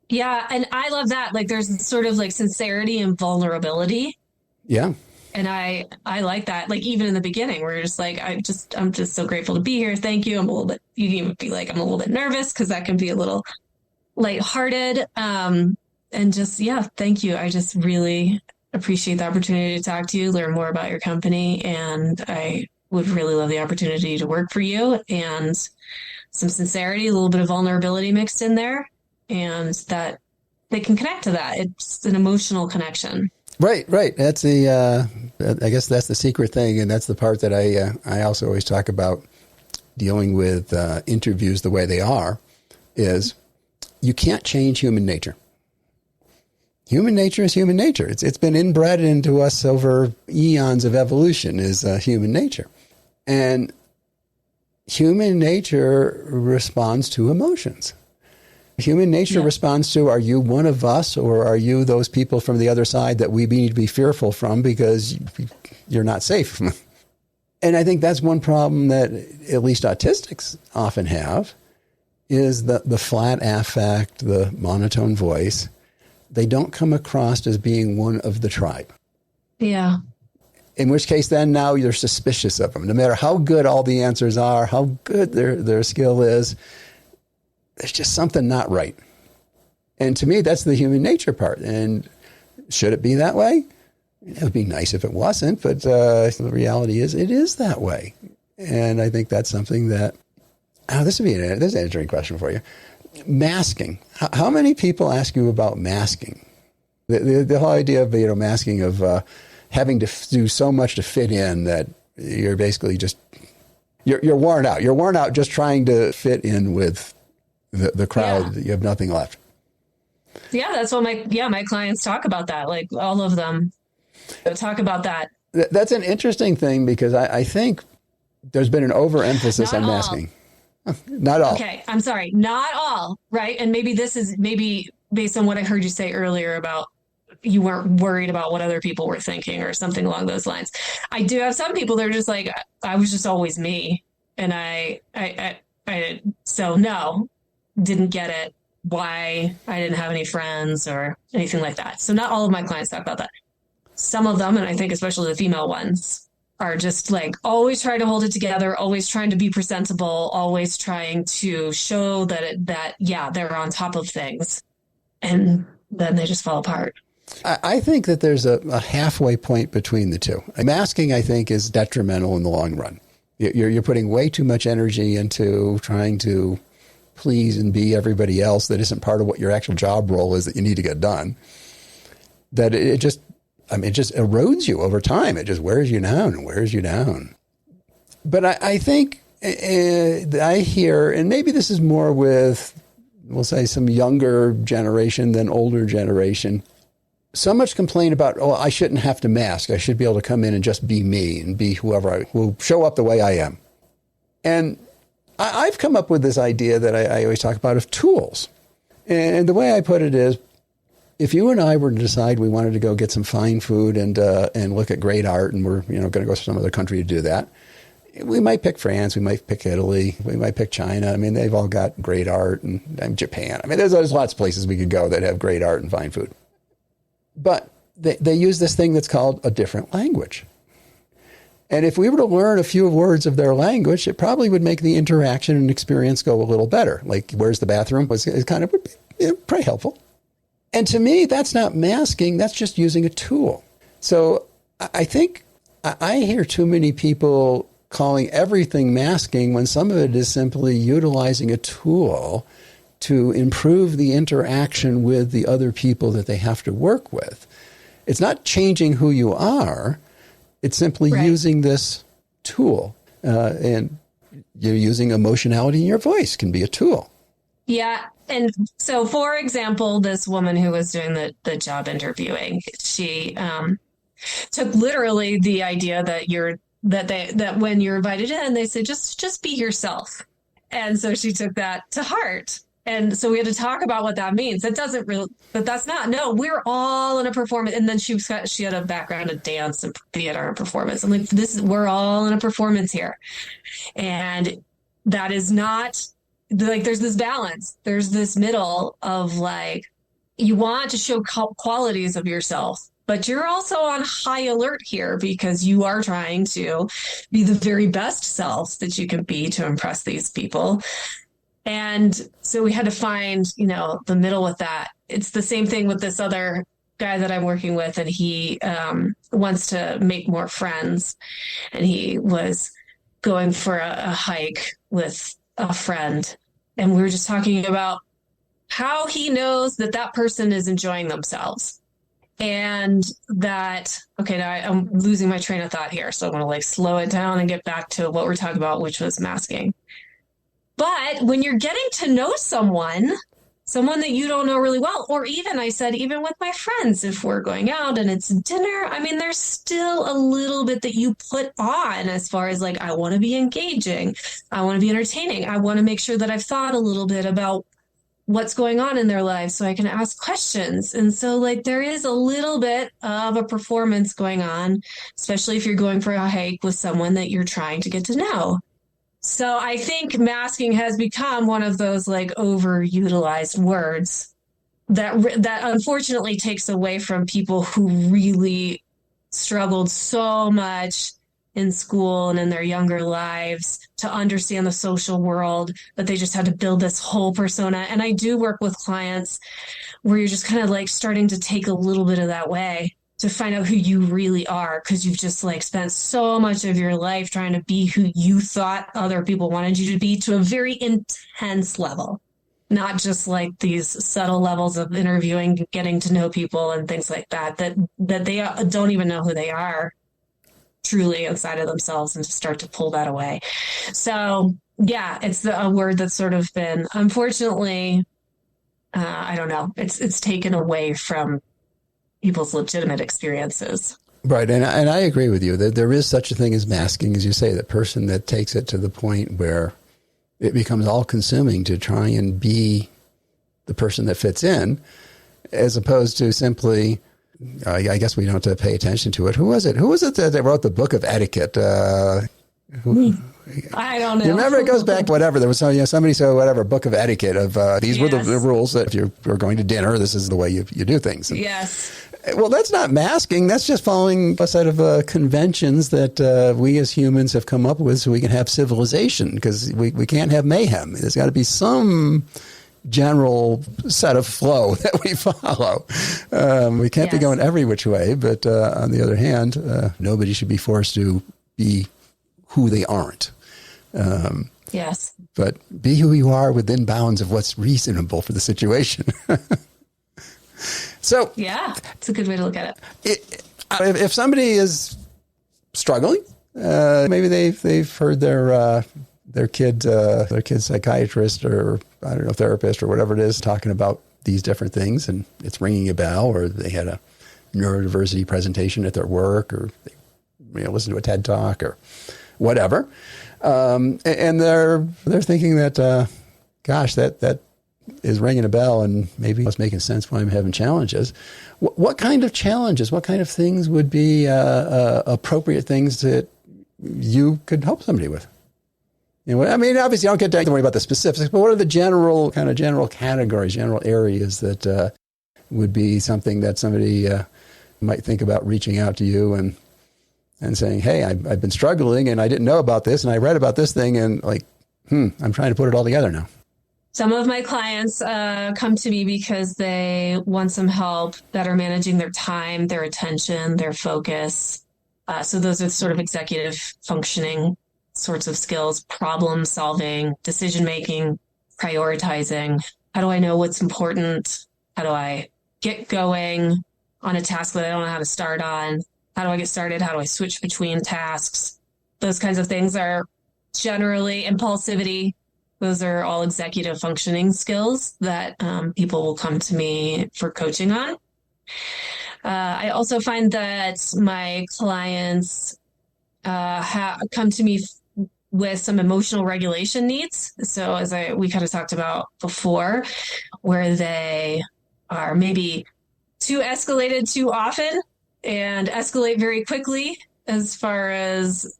Yeah. And I love that. Like there's sort of like sincerity and vulnerability. Yeah. And I like that. Like even in the beginning where you're just like, I'm just so grateful to be here. Thank you. You can even be like, I'm a little bit nervous because that can be a little lighthearted. And just, thank you. I just really appreciate the opportunity to talk to you, learn more about your company. And I would really love the opportunity to work for you, and some sincerity, a little bit of vulnerability mixed in there. And that they can connect to that. It's an emotional connection. Right. That's I guess that's the secret thing. And that's the part that I also always talk about dealing with interviews the way they are, is you can't change human nature. Human nature is human nature. It's been inbred into us over eons of evolution is human nature. And human nature responds to emotions. Human nature responds to, are you one of us, or are you those people from the other side that we need to be fearful from because you're not safe? And I think that's one problem that at least autistics often have, is the flat affect, the monotone voice. They don't come across as being one of the tribe. Yeah. In which case then now you're suspicious of them. No matter how good all the answers are, how good their skill is, there's just something not right. And to me, that's the human nature part. And should it be that way? It would be nice if it wasn't, but the reality is it is that way. And I think that's something that, this is an interesting question for you. Masking. How many people ask you about masking? The whole idea of masking, of having to do so much to fit in that you're basically just, you're worn out. You're worn out just trying to fit in with the crowd. You have nothing left. Yeah, that's what my clients talk about that. Like all of them talk about that. That's an interesting thing because I think there's been an overemphasis on masking. Not all. Okay, I'm sorry. Not all, right? And maybe this is based on what I heard you say earlier about you weren't worried about what other people were thinking or something along those lines. I do have some people that are just like, I was just always me. And I so no, didn't get it. Why I didn't have any friends or anything like that. So not all of my clients talk about that. Some of them, and I think especially the female ones, are just like always trying to hold it together, always trying to be presentable, always trying to show that they're on top of things. And then they just fall apart. I think that there's a halfway point between the two. Masking, I think, is detrimental in the long run. You're putting way too much energy into trying to please and be everybody else that isn't part of what your actual job role is that you need to get done. That it just erodes you over time. It just wears you down and wears you down. But I think I hear, and maybe this is more with, we'll say, some younger generation than older generation, so much complaint about, I shouldn't have to mask. I should be able to come in and just be me and be whoever I will, show up the way I am. And I've come up with this idea that I always talk about of tools. And the way I put it is, if you and I were to decide we wanted to go get some fine food and look at great art, and we're going to go to some other country to do that, we might pick France, we might pick Italy, we might pick China. I mean, they've all got great art, and Japan. I mean, there's lots of places we could go that have great art and fine food. But they use this thing that's called a different language. And if we were to learn a few words of their language, it probably would make the interaction and experience go a little better. Like, where's the bathroom? Was kind of pretty helpful. And to me, that's not masking. That's just using a tool. So I think I hear too many people calling everything masking when some of it is simply utilizing a tool to improve the interaction with the other people that they have to work with. it's not changing who you are. It's simply using this tool. And you're using emotionality in your voice can be a tool. Yeah. And so, for example, this woman who was doing the job interviewing, she took literally the idea that when you're invited in, they said, just be yourself. And so she took that to heart. And so we had to talk about what that means. That doesn't really, but that's not, no, we're all in a performance. And then she had a background of dance and theater and performance. I'm like, we're all in a performance here. And that is not like, there's this balance. There's this middle of like, you want to show qualities of yourself, but you're also on high alert here because you are trying to be the very best self that you can be to impress these people. And so we had to find, the middle with that. It's the same thing with this other guy that I'm working with, and he wants to make more friends. And he was going for a hike with a friend. And we were just talking about how he knows that person is enjoying themselves. And that, okay, now I'm losing my train of thought here. So I'm going to slow it down and get back to what we're talking about, which was masking. But when you're getting to know someone that you don't know really well, or even with my friends, if we're going out and it's dinner, there's still a little bit that you put on as far as I want to be engaging. I want to be entertaining. I want to make sure that I've thought a little bit about what's going on in their lives so I can ask questions. And so there is a little bit of a performance going on, especially if you're going for a hike with someone that you're trying to get to know. So I think masking has become one of those overutilized words that unfortunately takes away from people who really struggled so much in school and in their younger lives to understand the social world, that they just had to build this whole persona. And I do work with clients where you're just kind of starting to take a little bit of that way to find out who you really are, because you've just spent so much of your life trying to be who you thought other people wanted you to be, to a very intense level, not just these subtle levels of interviewing, getting to know people and things like that they don't even know who they are truly inside of themselves, and to start to pull that away. So yeah, it's a word that's sort of been, unfortunately, I don't know, it's taken away from people's legitimate experiences. Right. And I agree with you that there is such a thing as masking, as you say, the person that takes it to the point where it becomes all consuming to try and be the person that fits in, as opposed to simply, I guess we don't have to pay attention to it. Who was it that wrote the book of etiquette? I don't know. You remember, it goes back to whatever. There was somebody said, whatever, book of etiquette of these were the rules that if you're going to dinner, this is the way you do things. And, yes. Well, that's not masking. That's just following a set of conventions that we as humans have come up with so we can have civilization, because we can't have mayhem. There's got to be some general set of flow that we follow. We can't be going every which way, but on the other hand, nobody should be forced to be who they aren't. Yes. But be who you are within bounds of what's reasonable for the situation. So yeah, it's a good way to look at it. If somebody is struggling, maybe they've heard their kid's psychiatrist or, I don't know, therapist or whatever it is, talking about these different things, and it's ringing a bell, or they had a neurodiversity presentation at their work, or they listened to a TED Talk or whatever, and they're thinking that, gosh, that is ringing a bell, and maybe it's making sense why I'm having challenges. What kind of challenges, what kind of things would be appropriate things that you could help somebody with? Obviously, you don't get to worry about the specifics, but what are the general categories, general areas that would be something that somebody might think about reaching out to you and saying, hey, I've been struggling and I didn't know about this and I read about this thing and I'm trying to put it all together now. Some of my clients come to me because they want some help better managing their time, their attention, their focus. So those are sort of executive functioning sorts of skills: problem solving, decision making, prioritizing. How do I know what's important? How do I get going? on a task that I don't know how to start on. How do I get started? How do I switch between tasks? Those kinds of things are generally impulsivity. Those are all executive functioning skills that people will come to me for coaching on. I also find that my clients come to me with some emotional regulation needs. So we kind of talked about before, where they are maybe too escalated too often and escalate very quickly as far as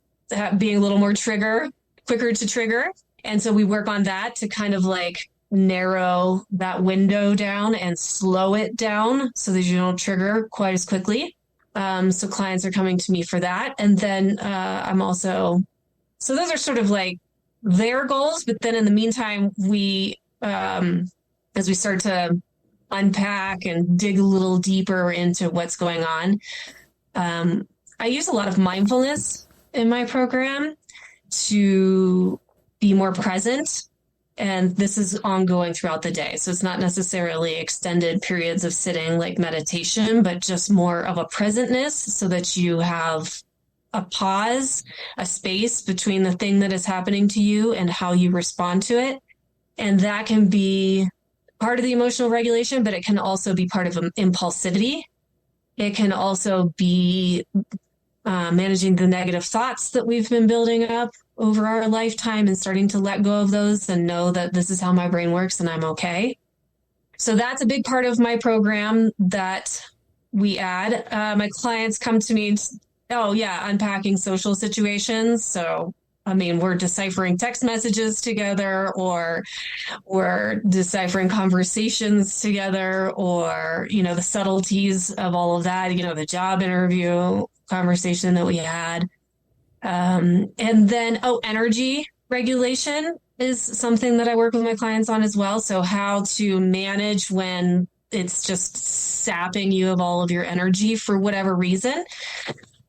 being a little more quicker to trigger. And so we work on that to kind of like narrow that window down and slow it down so that you don't trigger quite as quickly. So clients are coming to me for that. And then so those are sort of like their goals. But then in the meantime, as we start to unpack and dig a little deeper into what's going on, I use a lot of mindfulness in my program to be more present. And this is ongoing throughout the day. So it's not necessarily extended periods of sitting like meditation, but just more of a presentness so that you have a pause, a space between the thing that is happening to you and how you respond to it. And that can be part of the emotional regulation, but it can also be part of impulsivity. It can also be managing the negative thoughts that we've been building up over our lifetime and starting to let go of those and know that this is how my brain works and I'm okay. So that's a big part of my program that we add. My clients come to me, unpacking social situations. So, I mean, we're deciphering text messages together, or we're deciphering conversations together, or, the subtleties of all of that, the job interview conversation that we had. And then, energy regulation is something that I work with my clients on as well. So how to manage when it's just sapping you of all of your energy for whatever reason.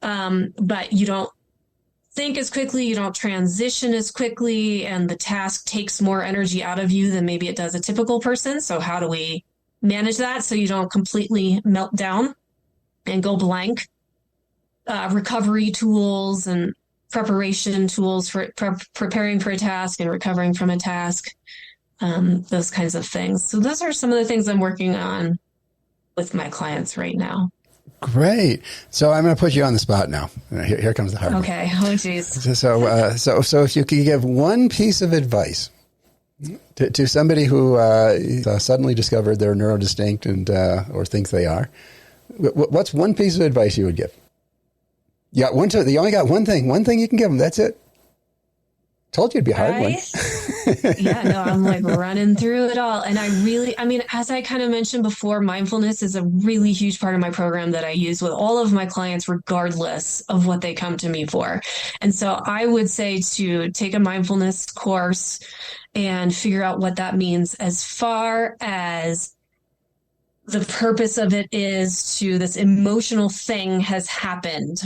But you don't think as quickly, you don't transition as quickly, and the task takes more energy out of you than maybe it does a typical person. So how do we manage that so you don't completely melt down and go blank? Recovery tools and preparation tools for preparing for a task and recovering from a task, those kinds of things. So those are some of the things I'm working on with my clients right now. Great. So I'm going to put you on the spot now. Here comes the hard one. Okay. Oh, geez. So if you could give one piece of advice to somebody who suddenly discovered they're neurodistinct and or thinks they are, what's one piece of advice you would give? You only got one thing. One thing you can give them. That's it. Told you it'd be a hard one. Yeah, no, I'm like running through it all. And as I kind of mentioned before, mindfulness is a really huge part of my program that I use with all of my clients, regardless of what they come to me for. And so I would say to take a mindfulness course and figure out what that means, as far as the purpose of it is to this emotional thing has happened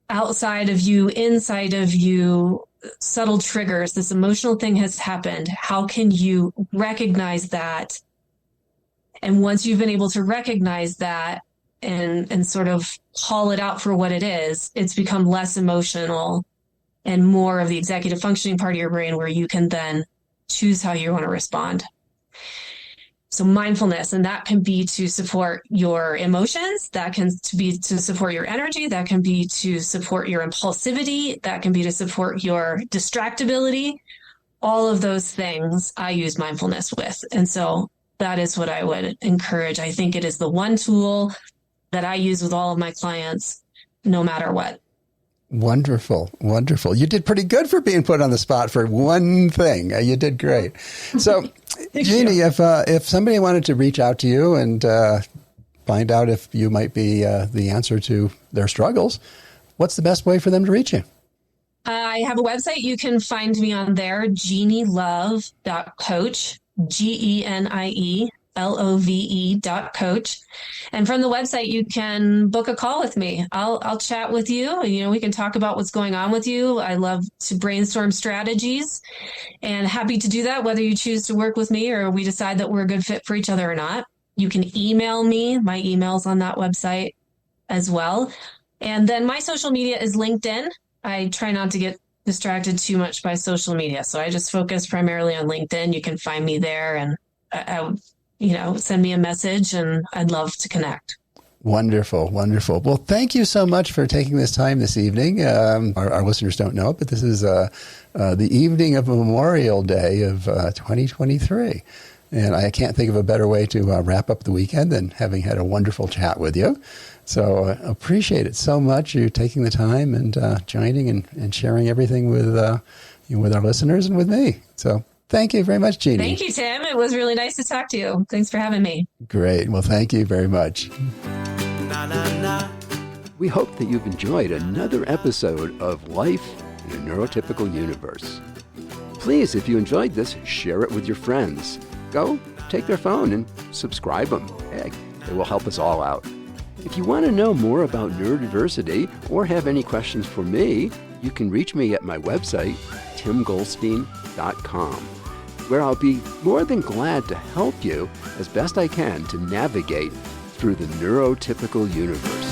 outside of you, inside of you, subtle triggers. This emotional thing has happened. How can you recognize that? And once you've been able to recognize that and sort of call it out for what it is, it's become less emotional and more of the executive functioning part of your brain where you can then choose how you want to respond. So mindfulness, and that can be to support your emotions, that can be to support your energy, that can be to support your impulsivity, that can be to support your distractibility. All of those things I use mindfulness with. And so that is what I would encourage. I think it is the one tool that I use with all of my clients, no matter what. Wonderful. Wonderful. You did pretty good for being put on the spot for one thing. You did great. So, Genie, if somebody wanted to reach out to you and find out if you might be the answer to their struggles, what's the best way for them to reach you? I have a website. You can find me on there, genielove.coach, GENIELOVE.coach. And from the website, you can book a call with me. I'll chat with you. We can talk about what's going on with you. I love to brainstorm strategies and happy to do that, whether you choose to work with me or we decide that we're a good fit for each other or not. You can email me. My email's on that website as well. And then my social media is LinkedIn. I try not to get distracted too much by social media. So I just focus primarily on LinkedIn. You can find me there and, send me a message and I'd love to connect. Wonderful, wonderful. Well, thank you so much for taking this time this evening. Our listeners don't know it, but this is the evening of Memorial Day of 2023. And I can't think of a better way to wrap up the weekend than having had a wonderful chat with you. So appreciate it so much, you taking the time and joining and sharing everything with our listeners and with me. So thank you very much, Genie. Thank you, Tim. It was really nice to talk to you. Thanks for having me. Great. Well, thank you very much. We hope that you've enjoyed another episode of Life in a Neurotypical Universe. Please, if you enjoyed this, share it with your friends. Go take their phone and subscribe them. Heck, it will help us all out. If you want to know more about neurodiversity or have any questions for me, you can reach me at my website, timgoldstein.com, where I'll be more than glad to help you as best I can to navigate through the neurotypical universe.